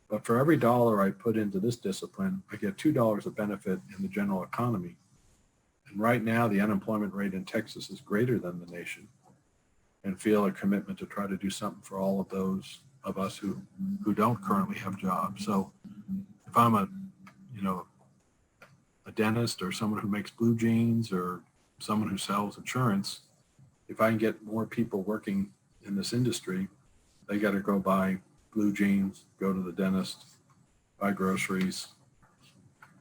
But for every dollar I put into this discipline, I get $2 of benefit in the general economy. And right now, the unemployment rate in Texas is greater than the nation, and feel a commitment to try to do something for all of those of us who don't currently have jobs. So if I'm a dentist or someone who makes blue jeans or someone who sells insurance, if I can get more people working in this industry, they got to go buy blue jeans, go to the dentist, buy groceries.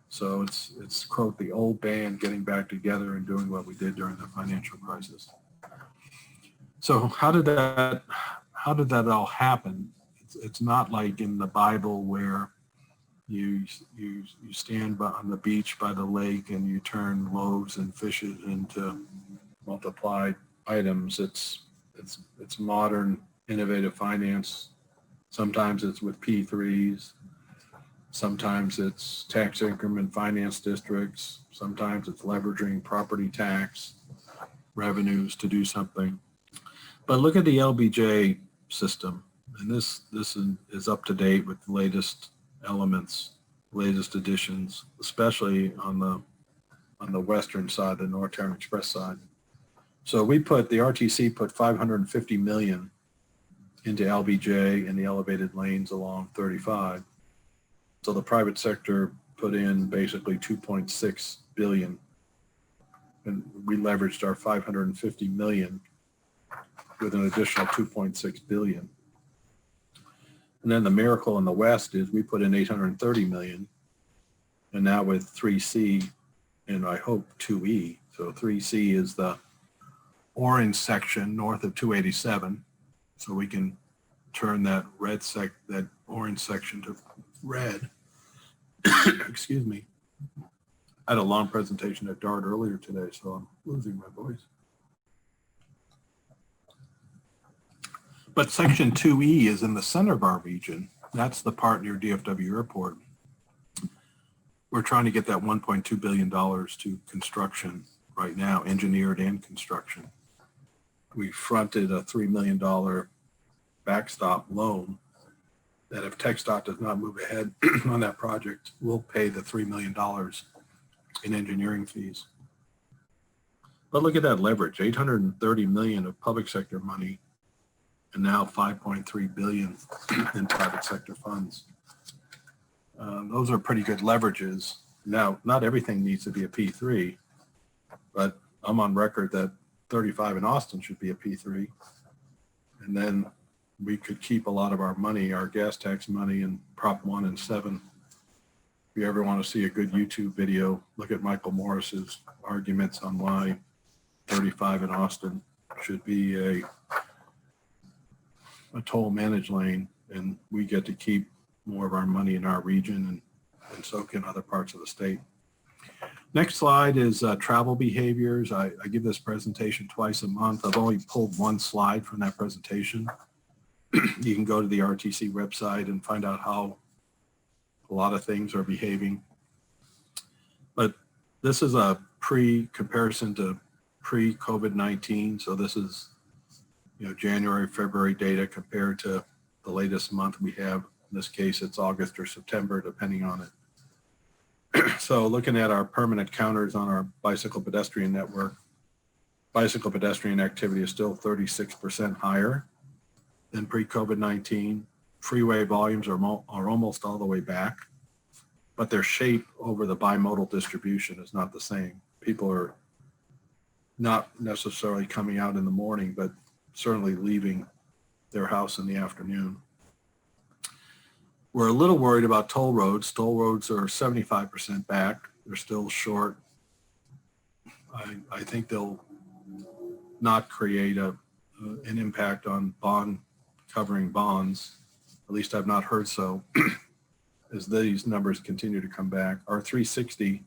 So it's quote the old band getting back together and doing what we did during the financial crisis. So how did that all happen? It's not like in the Bible where you stand on the beach by the lake and you turn loaves and fishes into multiplied items. It's modern, innovative finance. Sometimes it's with P3s. Sometimes it's tax increment finance districts. Sometimes it's leveraging property tax revenues to do something. But look at the LBJ system, and this is up to date with the latest elements, latest additions, especially on the western side, the Northtown Express side. So the RTC put $550 million into LBJ and the elevated lanes along 35. So the private sector put in basically $2.6 billion, and we leveraged our $550 million with an additional $2.6 billion. And then the miracle in the West is we put in $830 million, and now with 3C and I hope 2E. So 3C is the orange section north of 287. So we can turn that that orange section to red. Excuse me. I had a long presentation at DART earlier today, so I'm losing my voice. But section 2E is in the center of our region. That's the part near DFW Airport. We're trying to get that $1.2 billion to construction right now, engineered and construction. We fronted a $3 million backstop loan that if TxDOT does not move ahead on that project, we'll pay the $3 million in engineering fees. But look at that leverage, $830 million of public sector money, and now $5.3 billion in private sector funds. Those are pretty good leverages. Now, not everything needs to be a P3, but I'm on record that 35 in Austin should be a P3. And then we could keep a lot of our money, our gas tax money, in Prop 1 and 7. If you ever want to see a good YouTube video, look at Michael Morris's arguments on why 35 in Austin should be a toll managed lane, and we get to keep more of our money in our region, and so can other parts of the state. Next slide is travel behaviors. I give this presentation twice a month. I've only pulled one slide from that presentation. You can go to the RTC website and find out how a lot of things are behaving. But this is a comparison to pre-COVID-19. So this is January, February data compared to the latest month we have. In this case, it's August or September, depending on it. So looking at our permanent counters on our bicycle pedestrian network, bicycle pedestrian activity is still 36% higher than pre-COVID-19. Freeway volumes are almost all the way back, but their shape over the bimodal distribution is not the same. People are not necessarily coming out in the morning, but certainly leaving their house in the afternoon. We're a little worried about toll roads. Toll roads are 75% back. They're still short. I think they'll not create an impact on covering bonds. At least I've not heard so, as these numbers continue to come back. Our 360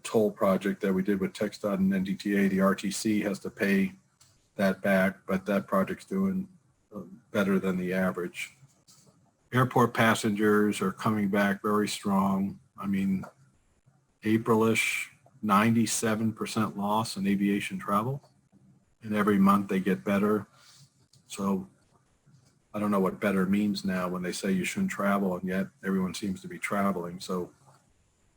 toll project that we did with TxDOT and NDTA, the RTC has to pay that back, but that project's doing better than the average. Airport passengers are coming back very strong. I mean, April-ish, 97% loss in aviation travel, and every month they get better. So I don't know what better means now when they say you shouldn't travel, and yet everyone seems to be traveling. So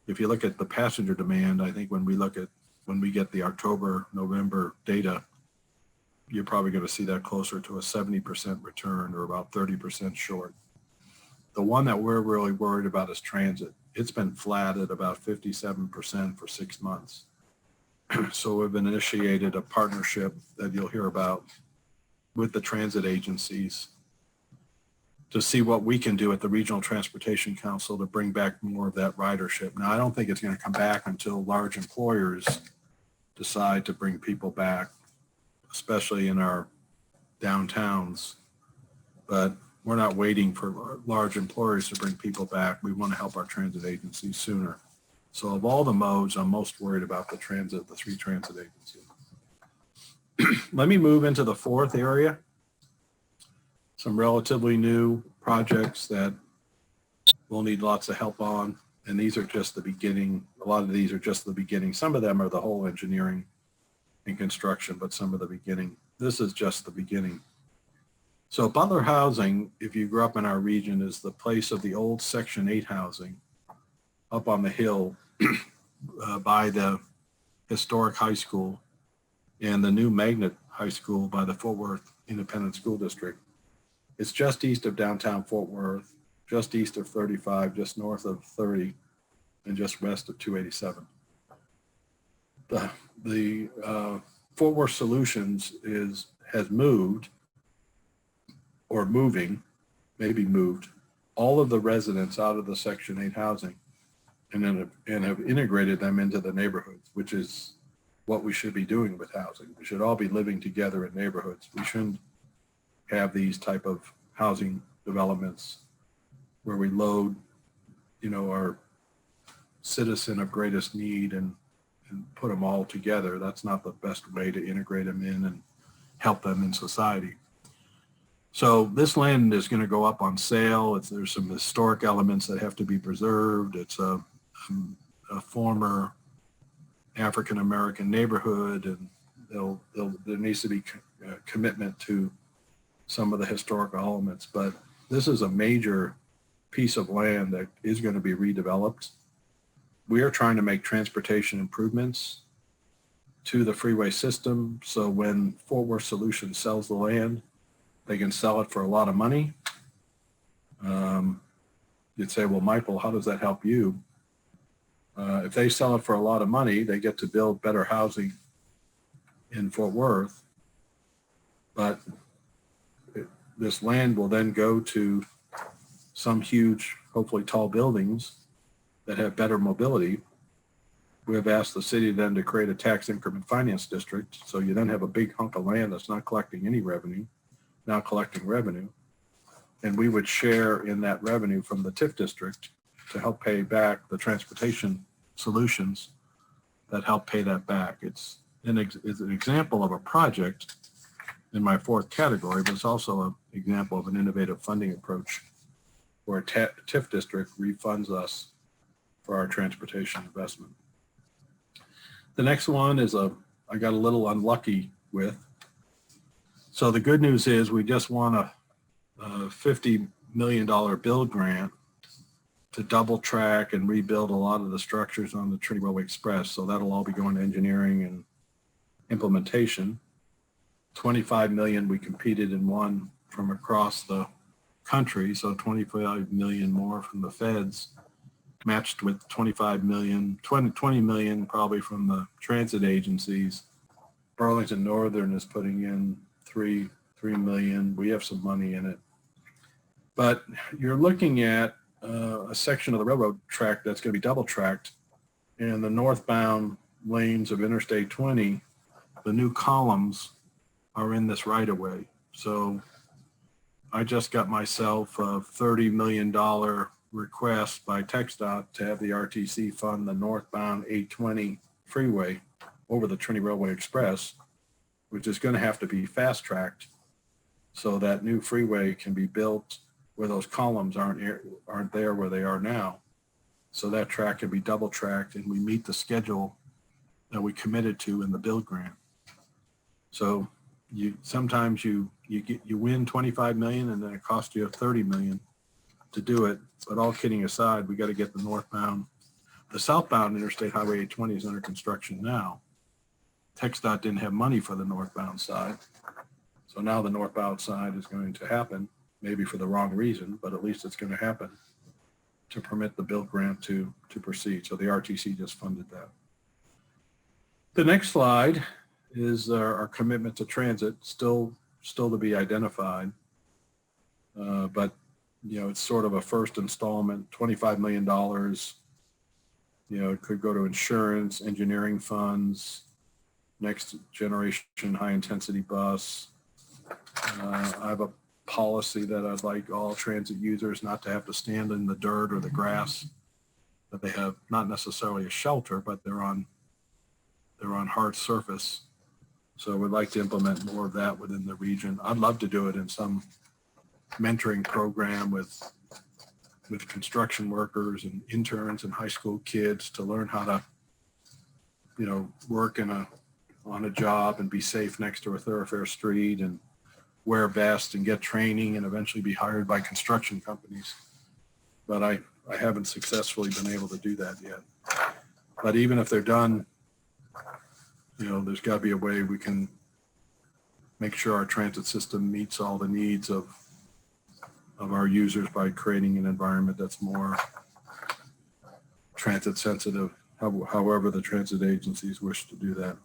if you look at the passenger demand, I think when we get the October, November data, you're probably going to see that closer to a 70% return, or about 30% short. The one that we're really worried about is transit. It's been flat at about 57% for 6 months. So we've initiated a partnership that you'll hear about with the transit agencies to see what we can do at the Regional Transportation Council to bring back more of that ridership. Now, I don't think it's going to come back until large employers decide to bring people back, especially in our downtowns. But we're not waiting for large employers to bring people back. We want to help our transit agencies sooner. So of all the modes, I'm most worried about the 3 transit agencies. Let me move into the fourth area. Some relatively new projects that we'll need lots of help on. And these are just the beginning. A lot of these are just the beginning. Some of them are the whole engineering and construction, but some of the beginning. This is just the beginning. So Butler Housing, if you grew up in our region, is the place of the old Section 8 housing up on the hill by the historic high school and the new Magnet High School by the Fort Worth Independent School District. It's just east of downtown Fort Worth, just east of 35, just north of 30, and just west of 287. The Fort Worth Solutions has moved, or moving, maybe moved, all of the residents out of the Section 8 housing and have integrated them into the neighborhoods, which is what we should be doing with housing. We should all be living together in neighborhoods. We shouldn't have these type of housing developments where we load, our citizen of greatest need and put them all together. That's not the best way to integrate them in and help them in society. So this land is going to go up on sale. There's some historic elements that have to be preserved. It's a former African-American neighborhood, and there needs to be commitment to some of the historical elements. But this is a major piece of land that is going to be redeveloped. We are trying to make transportation improvements to the freeway system. So when Fort Worth Solutions sells the land, they can sell it for a lot of money. You'd say, well, Michael, how does that help you? If they sell it for a lot of money, they get to build better housing in Fort Worth. But this land will then go to some huge, hopefully tall buildings that have better mobility. We have asked the city then to create a tax increment finance district. So you then have a big hunk of land that's not collecting any revenue, now collecting revenue. And we would share in that revenue from the TIF district to help pay back the transportation solutions that help pay that back. It's an example of a project in my fourth category, but it's also an example of an innovative funding approach where a TIF district refunds us for our transportation investment. The next one is I got a little unlucky with. So the good news is we just won a $50 million build grant to double track and rebuild a lot of the structures on the Trinity Railway Express. So that'll all be going to engineering and implementation. 25 million we competed and won from across the country. So 25 million more from the feds, matched with 25 million, 20 million probably from the transit agencies. Burlington Northern is putting in 3 million. We have some money in it. But you're looking at a section of the railroad track that's going to be double tracked, and the northbound lanes of Interstate 20, the new columns are in this right of way. So I just got myself a $30 million request by TxDOT to have the RTC fund the northbound 820 freeway over the Trinity Railway Express, which is going to have to be fast tracked so that new freeway can be built where those columns aren't there where they are now. So that track can be double tracked and we meet the schedule that we committed to in the build grant. So sometimes you win 25 million and then it costs you 30 million to do it. But all kidding aside, we got to get the southbound Interstate Highway 820 is under construction now. TxDOT didn't have money for the northbound side. So now the northbound side is going to happen, maybe for the wrong reason, but at least it's going to happen to permit the build grant to proceed. So the RTC just funded that. The next slide is our commitment to transit, still to be identified. But, it's sort of a first installment, $25 million. It could go to insurance, engineering funds, next generation high intensity bus. I have a policy that I'd like all transit users not to have to stand in the dirt or the grass, that they have not necessarily a shelter, but they're on hard surface. So we'd like to implement more of that within the region. I'd love to do it in some mentoring program with construction workers and interns and high school kids to learn how to, work on a job and be safe next to a thoroughfare street and wear vests and get training and eventually be hired by construction companies. But I haven't successfully been able to do that yet. But even if they're done, there's got to be a way we can make sure our transit system meets all the needs of our users by creating an environment that's more transit sensitive, however the transit agencies wish to do that.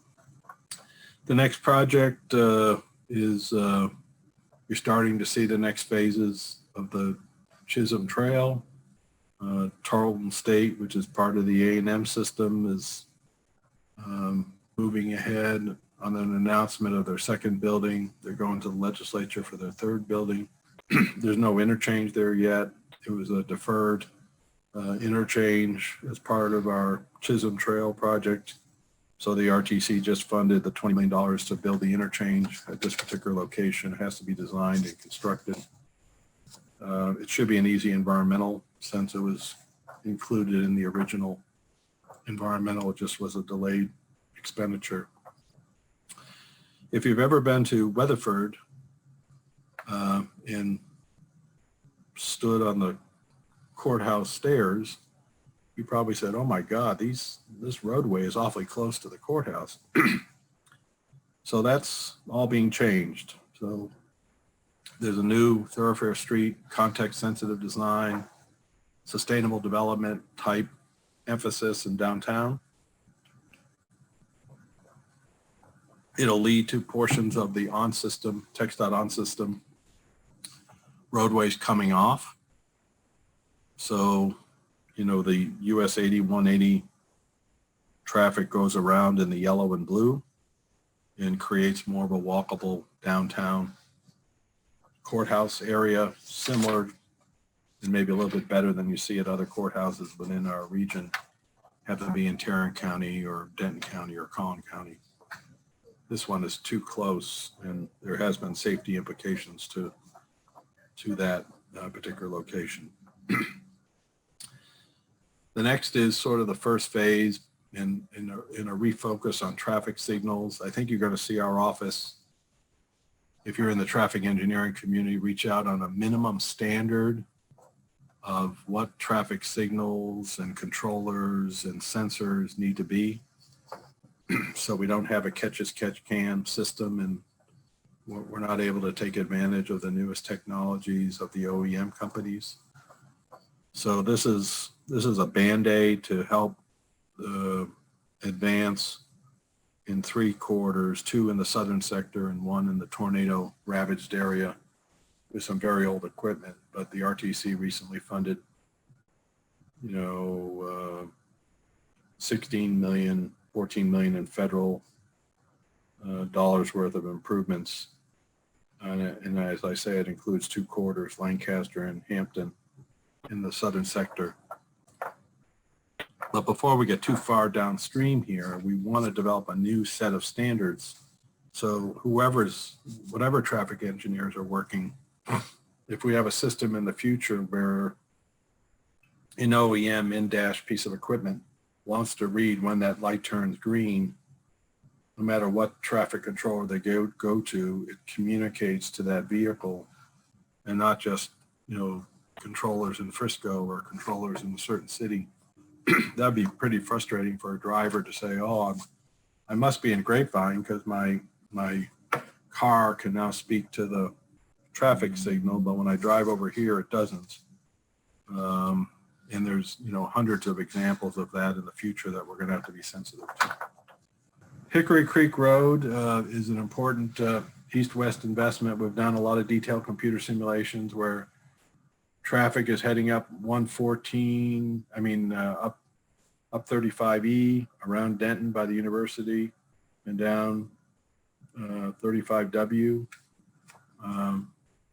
The next project is you're starting to see the next phases of the Chisholm Trail. Tarleton State, which is part of the A&M system, is moving ahead on an announcement of their second building. They're going to the legislature for their third building. There's no interchange there yet. It was a deferred interchange as part of our Chisholm Trail project. So the RTC just funded the $20 million to build the interchange at this particular location. It has to be designed and constructed. It should be an easy environmental since it was included in the original environmental. It just was a delayed expenditure. If you've ever been to Weatherford and stood on the courthouse stairs, you probably said, oh my God, this roadway is awfully close to the courthouse. So that's all being changed. So there's a new thoroughfare street, context sensitive design, sustainable development type emphasis in downtown. It'll lead to portions of the on-system, TxDOT on-system roadways coming off. So, the US 80, 180 traffic goes around in the yellow and blue and creates more of a walkable downtown courthouse area, similar and maybe a little bit better than you see at other courthouses within our region, have to be in Tarrant County or Denton County or Collin County. This one is too close, and there has been safety implications to that particular location. The next is sort of the first phase in a refocus on traffic signals. I think you're going to see our office, if you're in the traffic engineering community, reach out on a minimum standard of what traffic signals and controllers and sensors need to be. So we don't have a catch-as-catch-can system, and we're not able to take advantage of the newest technologies of the OEM companies. So this is a Band-Aid to help advance in 3 corridors, 2 in the southern sector and 1 in the tornado ravaged area with some very old equipment. But the RTC recently funded, 16 million, 14 million in federal dollars worth of improvements. And as I say, it includes 2 corridors, Lancaster and Hampton in the southern sector. But before we get too far downstream here, we want to develop a new set of standards. So whatever traffic engineers are working, if we have a system in the future where an OEM in-dash piece of equipment wants to read when that light turns green no matter what traffic controller they go to, it communicates to that vehicle, and not just, you know, controllers in Frisco or controllers in a certain city. That'd be pretty frustrating for a driver to say, oh, I must be in Grapevine because my car can now speak to the traffic signal, but when I drive over here, it doesn't. And there's, you know, hundreds of examples of that in the future that we're going to have to be sensitive to. Hickory Creek Road is an important east-west investment. We've done a lot of detailed computer simulations where traffic is heading up 114, up 35E around Denton by the university and down 35W.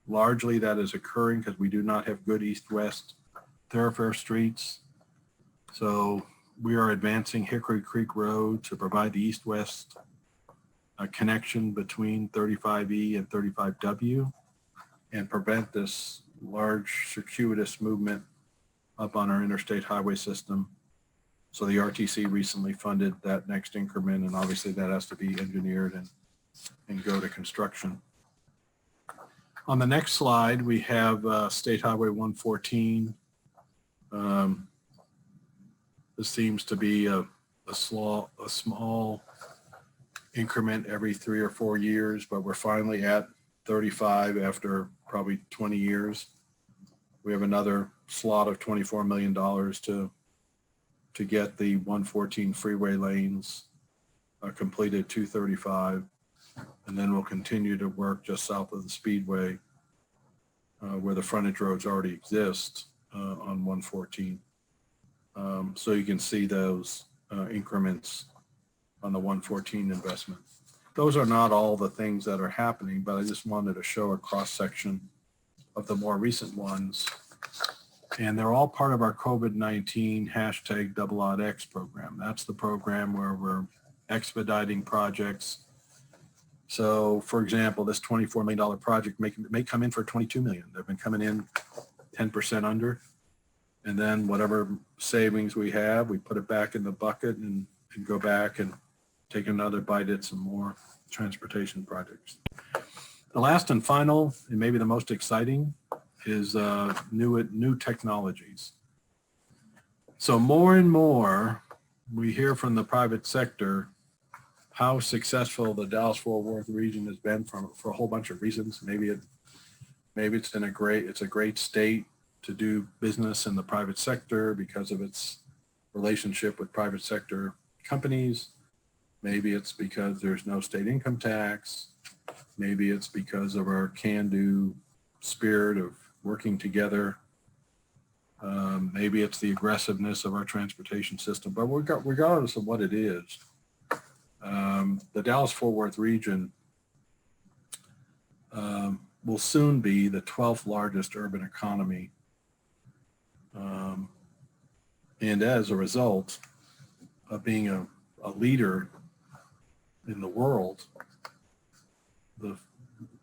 Largely that is occurring because we do not have good east-west thoroughfare streets. So we are advancing Hickory Creek Road to provide the east-west connection between 35E and 35W and prevent this large circuitous movement up on our interstate highway system. So the RTC recently funded that next increment, and obviously that has to be engineered and go to construction. On the next slide, we have State Highway 114. This seems to be a small increment every 3 or 4 years, but we're finally at 35 after probably 20 years. We have another slot of $24 million to get the 114 freeway lanes completed 235, and then we'll continue to work just south of the Speedway where the frontage roads already exist on 114. So you can see those increments on the 114 investment. Those are not all the things that are happening, but I just wanted to show a cross-section of the more recent ones. And they're all part of our COVID-19 #OddX program. That's the program where we're expediting projects. So for example, this $24 million project may come in for $22 million. They've been coming in 10% under. And then whatever savings we have, we put it back in the bucket and go back and take another bite at some more transportation projects. The last and final, and maybe the most exciting, is new technologies. So more and more, we hear from the private sector how successful the Dallas-Fort Worth region has been for a whole bunch of reasons. Maybe it's a great state to do business in the private sector because of its relationship with private sector companies. Maybe it's because there's no state income tax. Maybe it's because of our can-do spirit of working together. Maybe it's the aggressiveness of our transportation system. But regardless of what it is, the Dallas-Fort Worth region will soon be the 12th largest urban economy. And as a result of being a leader in the world, the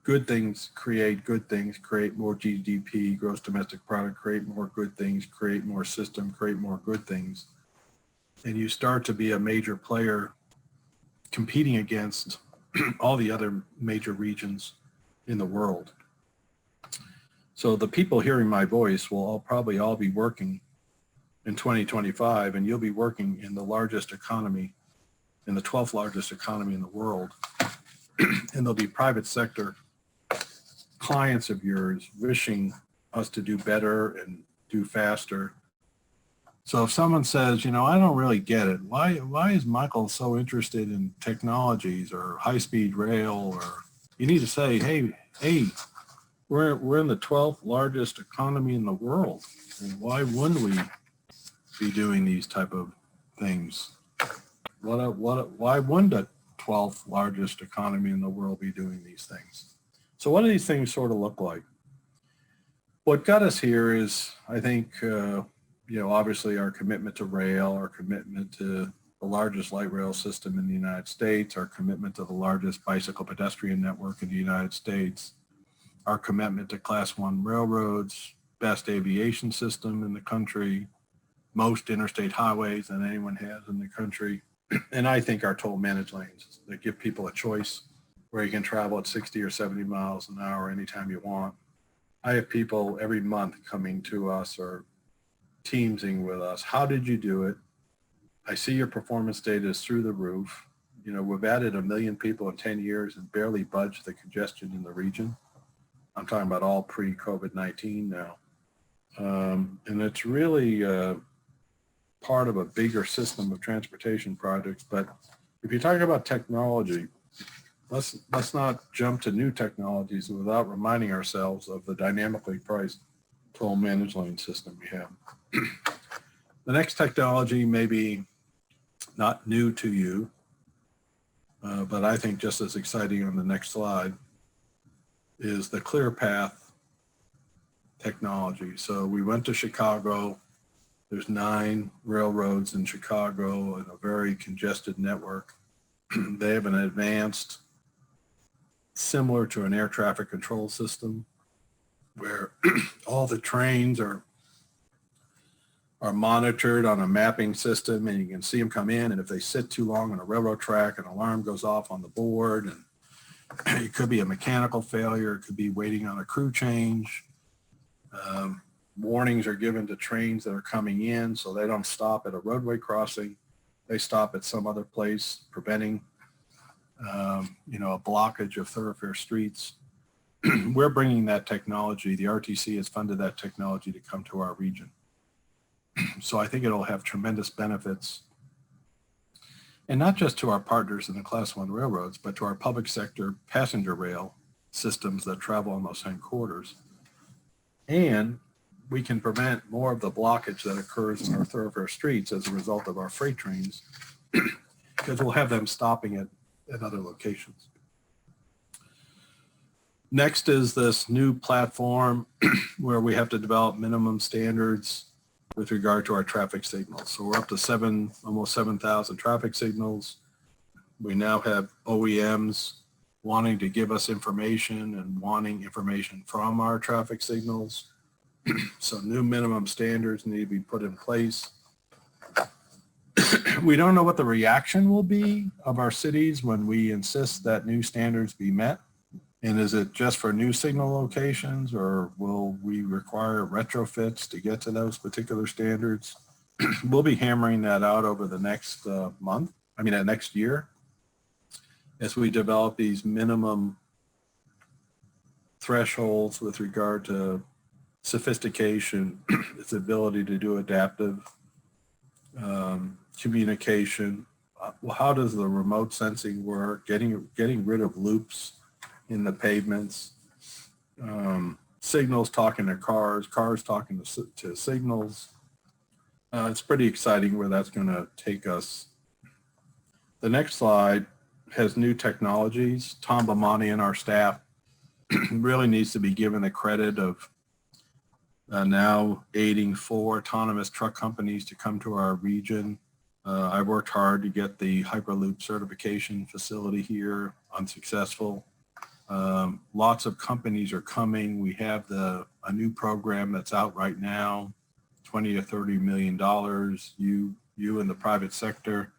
good things create more GDP, gross domestic product, create more good things, create more system, create more good things. And you start to be a major player competing against all the other major regions in the world. So the people hearing my voice will probably all be working in 2025, and you'll be working in the largest economy, in the 12th largest economy in the world. And there'll be private sector clients of yours wishing us to do better and do faster. So if someone says, you know, I don't really get it, why is Michael so interested in technologies or high-speed rail? Or you need to say, hey, we're in the 12th largest economy in the world. And why wouldn't we be doing these type of things? Why wouldn't the 12th largest economy in the world be doing these things? So what do these things sort of look like? What got us here is, I think, obviously our commitment to rail, our commitment to the largest light rail system in the United States, our commitment to the largest bicycle pedestrian network in the United States, our commitment to Class 1 railroads, best aviation system in the country, most interstate highways than anyone has in the country, And I think our toll managed lanes that give people a choice where you can travel at 60 or 70 miles an hour anytime you want. I have people every month coming to us or teamsing with us. How did you do it? I see your performance data is through the roof. You know, we've added 1 million people in 10 years and barely budged the congestion in the region. I'm talking about all pre-COVID-19 now. And it's really part of a bigger system of transportation projects. But if you're talking about technology, let's not jump to new technologies without reminding ourselves of the dynamically priced toll managed lane system we have. The next technology may be not new to you, but I think just as exciting on the next slide is the ClearPath technology. So we went to Chicago. There's 9 railroads in Chicago and a very congested network. They have an advanced, similar to an air traffic control system, where all the trains are monitored on a mapping system, and you can see them come in, and if they sit too long on a railroad track, an alarm goes off on the board, and it could be a mechanical failure, it could be waiting on a crew change. Warnings are given to trains that are coming in so they don't stop at a roadway crossing. They stop at some other place, preventing a blockage of thoroughfare streets. We're bringing that technology. The RTC has funded that technology to come to our region. So I think it'll have tremendous benefits, and not just to our partners in the Class 1 railroads, but to our public sector passenger rail systems that travel on those same corridors. And we can prevent more of the blockage that occurs in our thoroughfare streets as a result of our freight trains, because we'll have them stopping at other locations. Next is this new platform where we have to develop minimum standards with regard to our traffic signals. So we're up to almost 7,000 traffic signals. We now have OEMs wanting to give us information and wanting information from our traffic signals. So new minimum standards need to be put in place. We don't know what the reaction will be of our cities when we insist that new standards be met. And is it just for new signal locations, or will we require retrofits to get to those particular standards? We'll be hammering that out over the next next year, as we develop these minimum thresholds with regard to sophistication, its ability to do adaptive communication. How does the remote sensing work? Getting rid of loops in the pavements, signals talking to cars, cars talking to signals. It's pretty exciting where that's going to take us. The next slide has new technologies. Tom Bomani and our staff really needs to be given the credit of now aiding 4 autonomous truck companies to come to our region. I worked hard to get the Hyperloop certification facility here, unsuccessful. Lots of companies are coming. We have a new program that's out right now, $20 to $30 million. You in the private sector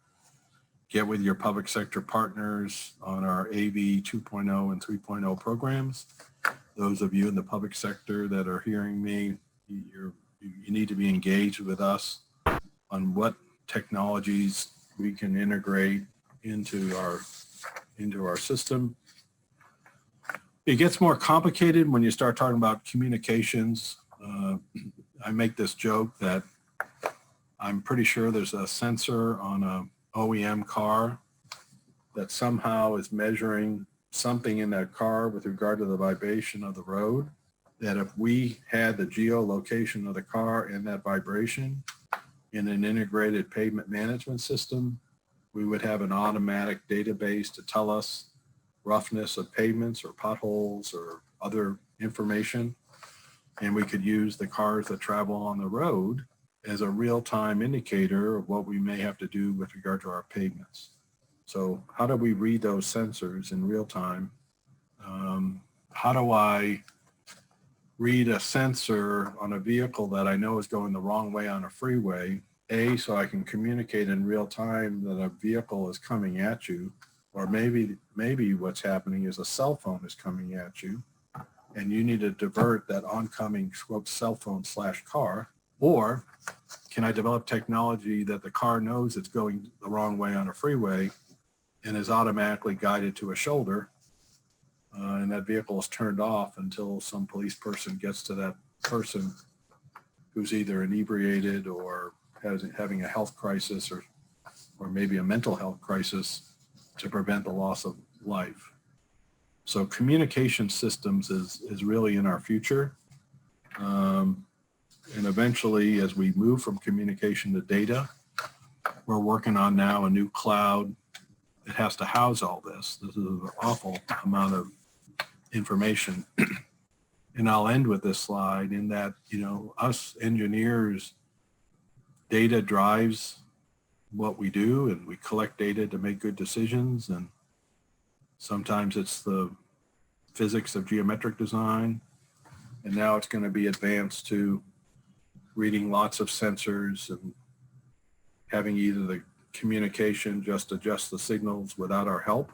get with your public sector partners on our AV 2.0 and 3.0 programs. Those of you in the public sector that are hearing me, you need to be engaged with us on what technologies we can integrate into our system. It gets more complicated when you start talking about communications. I make this joke that I'm pretty sure there's a sensor on a OEM car that somehow is measuring something in that car with regard to the vibration of the road, that if we had the geolocation of the car and that vibration in an integrated pavement management system, we would have an automatic database to tell us roughness of pavements or potholes or other information. And we could use the cars that travel on the road as a real-time indicator of what we may have to do with regard to our pavements. So how do we read those sensors in real time? How do I read a sensor on a vehicle that I know is going the wrong way on a freeway so I can communicate in real time that a vehicle is coming at you, or maybe what's happening is a cell phone is coming at you, and you need to divert that oncoming cell phone / car, or can I develop technology that the car knows it's going the wrong way on a freeway and is automatically guided to a shoulder, and that vehicle is turned off until some police person gets to that person who's either inebriated or having a health crisis or maybe a mental health crisis to prevent the loss of life. So communication systems is really in our future. And eventually, as we move from communication to data, we're working on now a new cloud that has to house all this. This is an awful amount of information. And I'll end with this slide in that, us engineers, data drives what we do, and we collect data to make good decisions. And sometimes it's the physics of geometric design. And now it's going to be advanced to reading lots of sensors and having either the communication just adjust the signals without our help.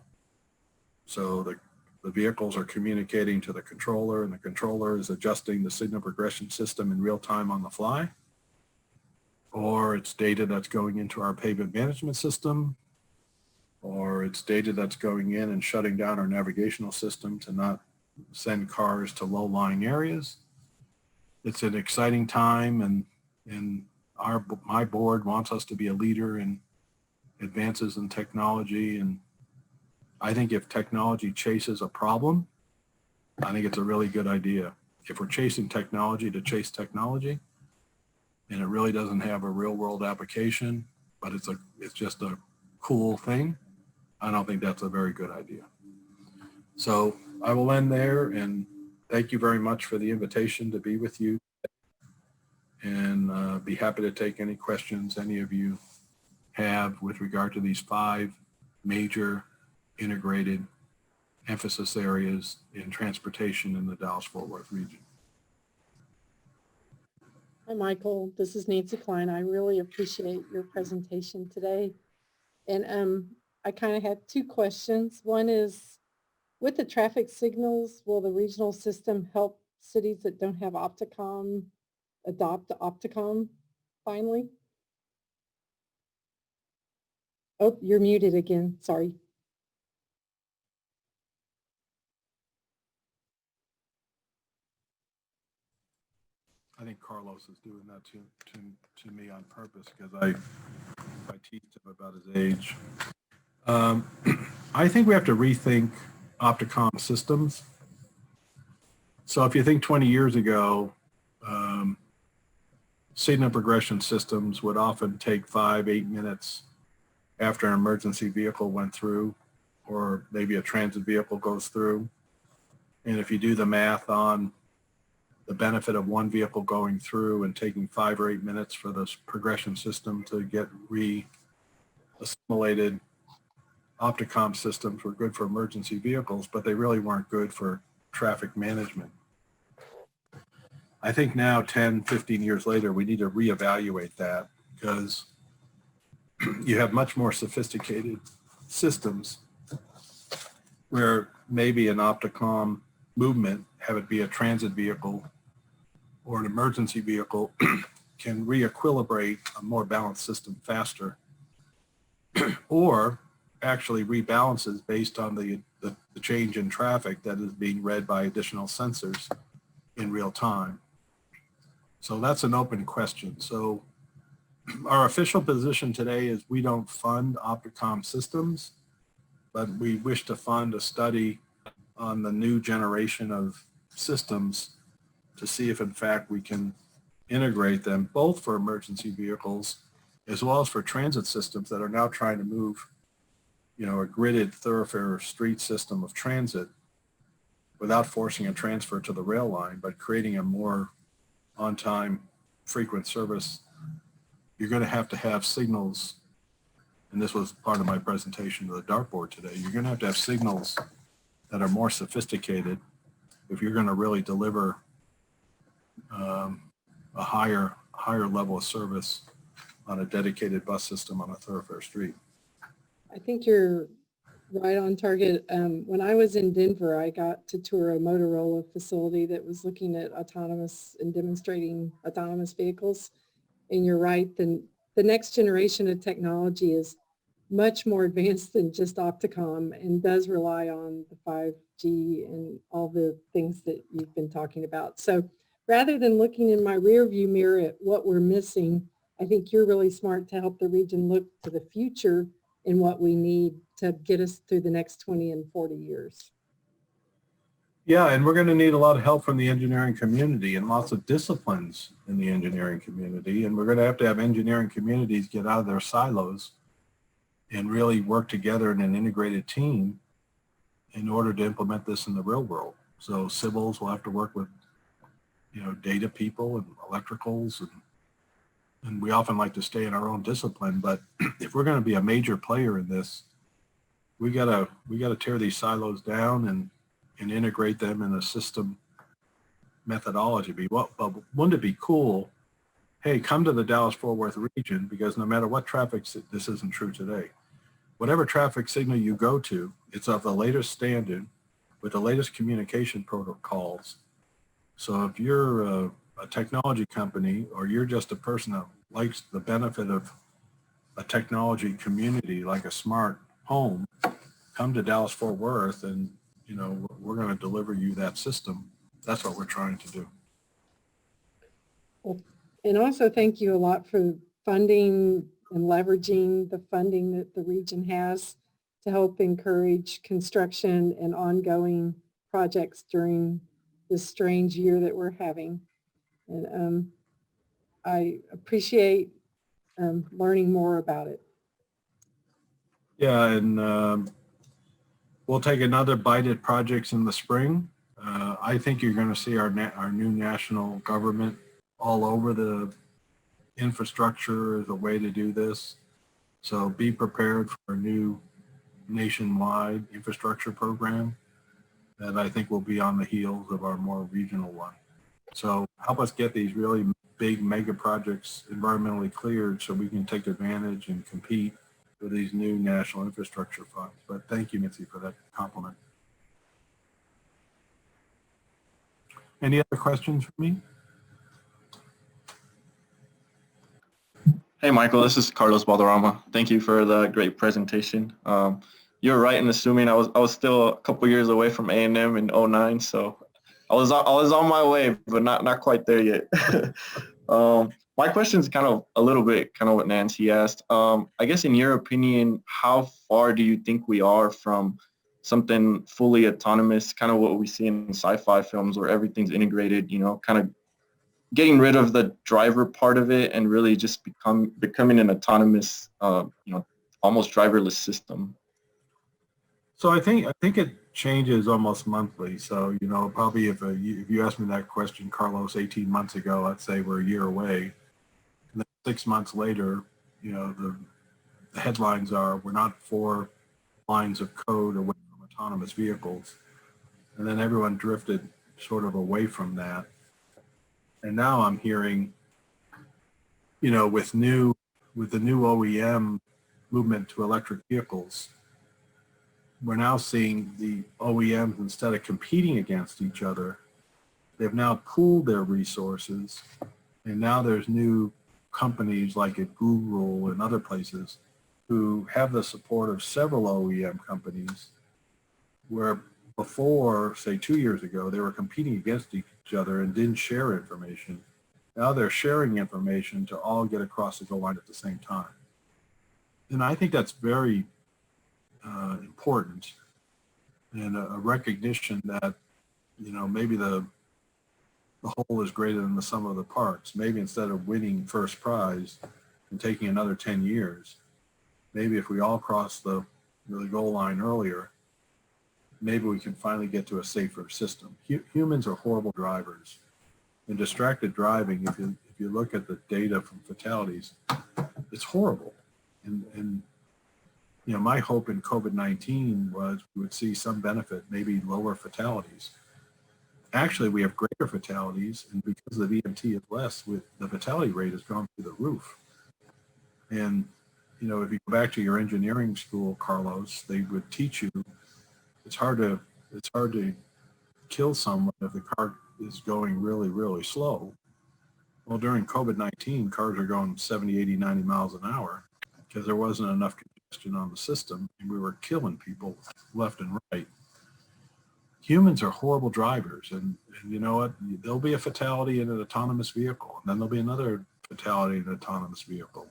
So the vehicles are communicating to the controller, and the controller is adjusting the signal progression system in real time on the fly. Or it's data that's going into our pavement management system, or it's data that's going in and shutting down our navigational system to not send cars to low-lying areas. It's an exciting time, and my board wants us to be a leader in advances in technology. And I think if technology chases a problem, I think it's a really good idea. If we're chasing technology to chase technology, and it really doesn't have a real-world application, but it's just a cool thing, I don't think that's a very good idea. So I will end there, and thank you very much for the invitation to be with you, and be happy to take any questions any of you have with regard to these 5 major integrated emphasis areas in transportation in the Dallas-Fort Worth region.
Hi, Michael. This is Nancy Klein. I really appreciate your presentation today. And I kind of had 2 questions. One is, with the traffic signals, will the regional system help cities that don't have Opticom adopt Opticom finally? Oh, you're muted again. Sorry.
I think Carlos is doing that to me on purpose because I teased him about his age. I think we have to rethink Opticom systems. So if you think 20 years ago, signal progression systems would often take 5-8 minutes after an emergency vehicle went through, or maybe a transit vehicle goes through. And if you do the math on the benefit of one vehicle going through and taking 5 or 8 minutes for this progression system to get re-assimilated, Opticom systems were good for emergency vehicles, but they really weren't good for traffic management. I think now, 10, 15 years later, we need to reevaluate that because you have much more sophisticated systems where maybe an Opticom movement, have it be a transit vehicle or an emergency vehicle, can re-equilibrate a more balanced system faster, or actually rebalances based on the change in traffic that is being read by additional sensors in real time. So that's an open question. So our official position today is we don't fund Opticom systems, but we wish to fund a study on the new generation of systems to see if in fact we can integrate them both for emergency vehicles as well as for transit systems that are now trying to move, a gridded thoroughfare street system of transit without forcing a transfer to the rail line, but creating a more on-time frequent service. You're going to have signals, and this was part of my presentation to the dartboard today, you're going to have signals that are more sophisticated if you're going to really deliver a higher level of service on a dedicated bus system on a thoroughfare street.
I think you're right on target. When I was in Denver, I got to tour a Motorola facility that was looking at autonomous and demonstrating autonomous vehicles. And you're right, the next generation of technology is much more advanced than just Opticom and does rely on the 5G and all the things that you've been talking about. So rather than looking in my rear view mirror at what we're missing, I think you're really smart to help the region look to the future and what we need to get us through the next 20 and 40 years.
Yeah, and we're going to need a lot of help from the engineering community and lots of disciplines in the engineering community. And we're going to have engineering communities get out of their silos and really work together in an integrated team in order to implement this in the real world. So civils will have to work with, data people and electricals, and we often like to stay in our own discipline. But if we're going to be a major player in this, we gotta tear these silos down and integrate them in a system methodology. But wouldn't it be cool? Hey, come to the Dallas-Fort Worth region, because no matter what traffic, this isn't true today. Whatever traffic signal you go to, it's of the latest standard with the latest communication protocols. So if you're a technology company, or you're just a person that likes the benefit of a technology community like a smart home, come to Dallas-Fort Worth, and we're going to deliver you that system. That's what we're trying to do.
And also thank you a lot for funding and leveraging the funding that the region has to help encourage construction and ongoing projects during this strange year that we're having. And I appreciate learning more about it.
Yeah, and we'll take another bite at projects in the spring. I think you're going to see our new national government all over the infrastructure as a way to do this. So be prepared for a new nationwide infrastructure program that I think will be on the heels of our more regional one. So help us get these really big mega projects environmentally cleared so we can take advantage and compete with these new national infrastructure funds. But thank you, Mitzi, for that compliment. Any other questions for me?
Hey, Michael, this is Carlos Valderrama. Thank you for the great presentation. You're right in assuming I was still a couple years away from A&M in 2009, so I was on my way, but not quite there yet. My question is kind of a little bit kind of what Nancy asked. I guess in your opinion, how far do you think we are from something fully autonomous, kind of what we see in sci-fi films where everything's integrated, kind of getting rid of the driver part of it and really just becoming an autonomous, almost driverless system?
So I think it changes almost monthly. So, probably if you asked me that question, Carlos, 18 months ago, let's say we're a year away. And then 6 months later, the headlines are, we're not 4 lines of code away from autonomous vehicles. And then everyone drifted sort of away from that. And now I'm hearing, with the new OEM movement to electric vehicles, we're now seeing the OEMs, instead of competing against each other, they've now pooled their resources. And now there's new companies like at Google and other places who have the support of several OEM companies, where before, say 2 years ago, they were competing against each other and didn't share information. Now they're sharing information to all get across the goal line at the same time. And I think that's very important, and a recognition that, maybe the whole is greater than the sum of the parts. Maybe instead of winning first prize and taking another 10 years, maybe if we all cross the goal line earlier, maybe we can finally get to a safer system. Humans are horrible drivers, and distracted driving, if you look at the data from fatalities, it's horrible. And my hope in COVID-19 was we would see some benefit, maybe lower fatalities. Actually, we have greater fatalities, and because the VMT is less, the fatality rate has gone through the roof. And, you know, if you go back to your engineering school, Carlos, they would teach you it's hard to kill someone if the car is going really, really slow. Well, during COVID-19, cars are going 70, 80, 90 miles an hour because there wasn't enough congestion on the system, and we were killing people left and right. Humans are horrible drivers, and you know what? There'll be a fatality in an autonomous vehicle, and then there'll be another fatality in an autonomous vehicle.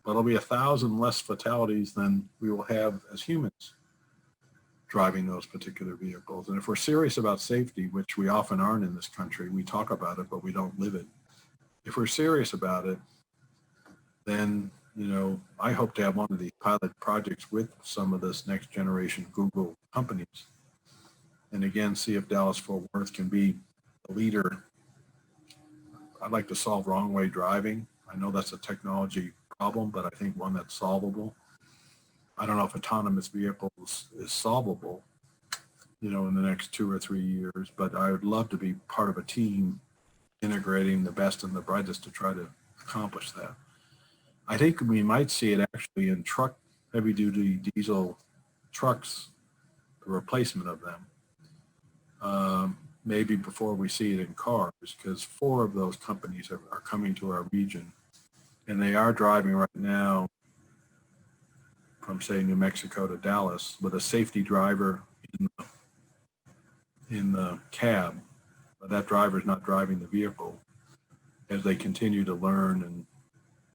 But there'll be 1,000 less fatalities than we will have as humans driving those particular vehicles. And if we're serious about safety, which we often aren't in this country, we talk about it, but we don't live it. If we're serious about it, then, you know, I hope to have one of these pilot projects with some of this next generation Google companies. And again, see if Dallas-Fort Worth can be a leader. I'd like to solve wrong way driving. I know that's a technology problem, but I think one that's solvable. I don't know if autonomous vehicles is solvable, you know, in the next 2 or 3 years, but I would love to be part of a team integrating the best and the brightest to try to accomplish that. I think we might see it actually in heavy-duty diesel trucks, the replacement of them. Maybe before we see it in cars, because 4 of those companies are coming to our region, and they are driving right now from, say, New Mexico to Dallas with a safety driver in the cab, but that driver is not driving the vehicle as they continue to learn.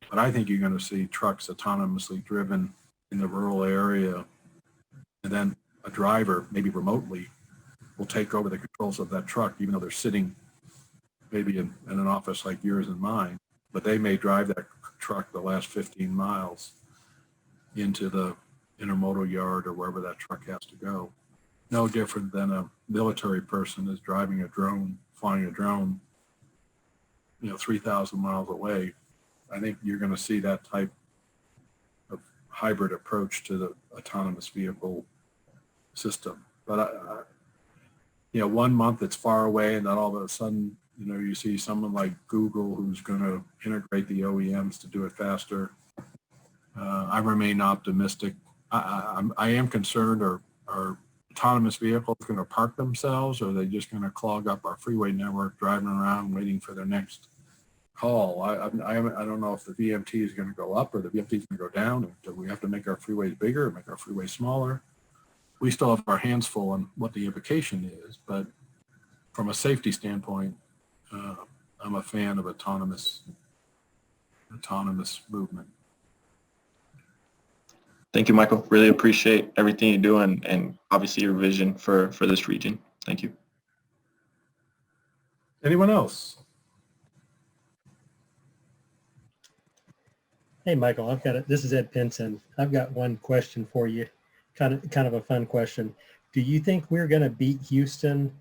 But I think you're going to see trucks autonomously driven in the rural area, and then a driver, maybe remotely, will take over the controls of that truck, even though they're sitting maybe in an office like yours and mine, but they may drive that truck the last 15 miles into the intermodal yard or wherever that truck has to go. No different than a military person is driving a drone, flying a drone, you know, 3,000 miles away. I think you're going to see that type of hybrid approach to the autonomous vehicle system. But you know, 1 month it's far away, and then all of a sudden, you know, you see someone like Google who's going to integrate the OEMs to do it faster. I remain optimistic. I am concerned, are autonomous vehicles going to park themselves, or are they just going to clog up our freeway network, driving around waiting for their next call? I don't know if the VMT is going to go up or the VMT is going to go down. Do we have to make our freeways bigger, make our freeways smaller? We still have our hands full on what the implication is, but from a safety standpoint, I'm a fan of autonomous movement.
Thank you, Michael. Really appreciate everything you do and obviously your vision for this region. Thank you.
Anyone else?
Hey, Michael, this is Ed Pinson. I've got one question for you, kind of a fun question. Do you think we're going to beat Houston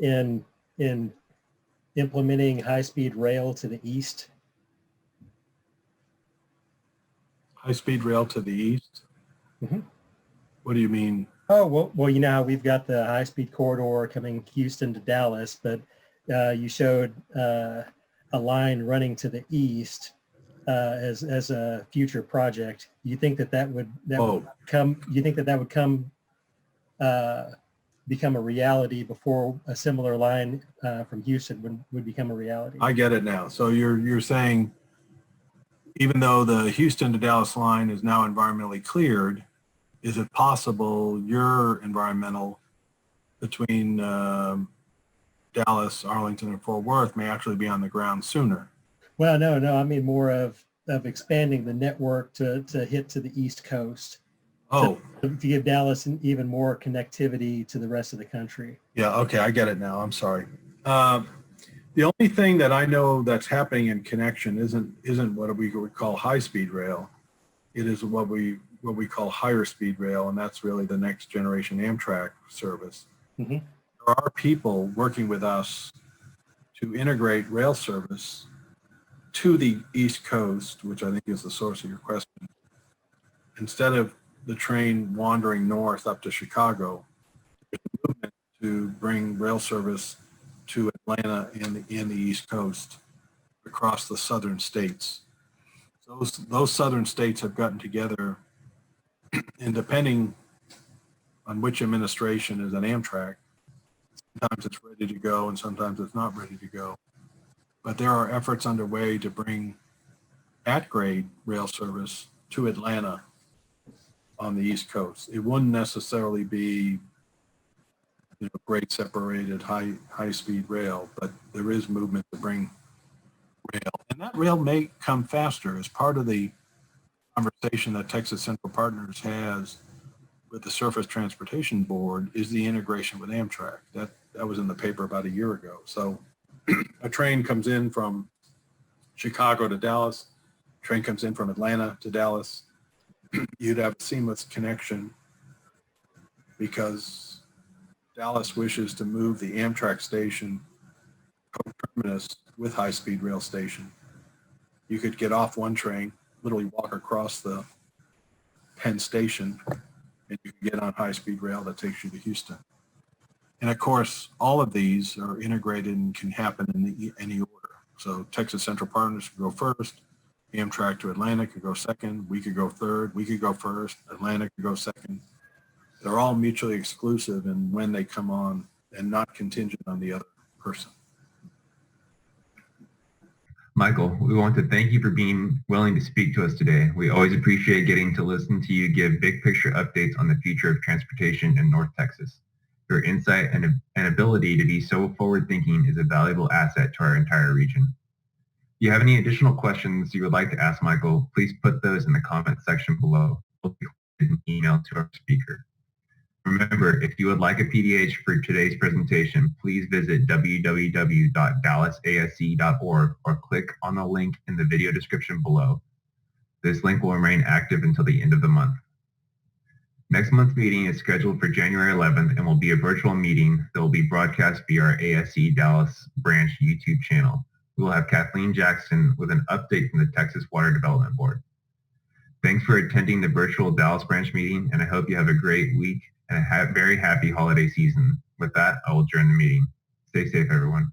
in implementing high-speed rail to the east?
High-speed rail to the east?
Mm-hmm.
What do you mean?
Oh, well, you know how we've got the high-speed corridor coming Houston to Dallas, but you showed a line running to the east as a future project. Do you think that would become a reality before a similar line from Houston would become a reality?
I get it now. So you're saying, even though the Houston to Dallas line is now environmentally cleared, is it possible your environmental between Dallas, Arlington, and Fort Worth may actually be on the ground sooner?
Well, no. I mean more of expanding the network to hit to the East Coast.
Oh.
To give Dallas even more connectivity to the rest of the country.
Yeah, okay, I get it now. I'm sorry. The only thing that I know that's happening in connection isn't what we would call high-speed rail. It is what we call higher speed rail, and that's really the next generation Amtrak service.
Mm-hmm.
There are people working with us to integrate rail service to the East Coast, which I think is the source of your question. Instead of the train wandering north up to Chicago, there's a movement to bring rail service to Atlanta and the East Coast across the southern states. those southern states have gotten together, and depending on which administration is an Amtrak, sometimes it's ready to go and sometimes it's not ready to go. But there are efforts underway to bring at-grade rail service to Atlanta on the East Coast. It wouldn't necessarily be, grade separated high-speed rail, but there is movement to bring rail. And that rail may come faster as part of the conversation that Texas Central Partners has with the Surface Transportation Board is the integration with Amtrak. That was in the paper about a year ago. So a train comes in from Chicago to Dallas, train comes in from Atlanta to Dallas. You'd have a seamless connection because Dallas wishes to move the Amtrak station co-terminus with high-speed rail station. You could get off one train, literally walk across the Penn Station, and you can get on high-speed rail that takes you to Houston. And of course, all of these are integrated and can happen in any order. So Texas Central Partners could go first, Amtrak to Atlanta could go second, we could go third, we could go first, Atlanta could go second. They're all mutually exclusive in when they come on and not contingent on the other person.
Michael, we want to thank you for being willing to speak to us today. We always appreciate getting to listen to you give big picture updates on the future of transportation in North Texas. Your insight and ability to be so forward-thinking is a valuable asset to our entire region. If you have any additional questions you would like to ask Michael, please put those in the comment section below. We'll be an email to our speaker. Remember, if you would like a PDH for today's presentation, please visit www.dallasasce.org or click on the link in the video description below. This link will remain active until the end of the month. Next month's meeting is scheduled for January 11th and will be a virtual meeting that will be broadcast via our ASCE Dallas branch YouTube channel. We will have Kathleen Jackson with an update from the Texas Water Development Board. Thanks for attending the virtual Dallas branch meeting, and I hope you have a great week and a very happy holiday season. With that, I will adjourn the meeting. Stay safe, everyone.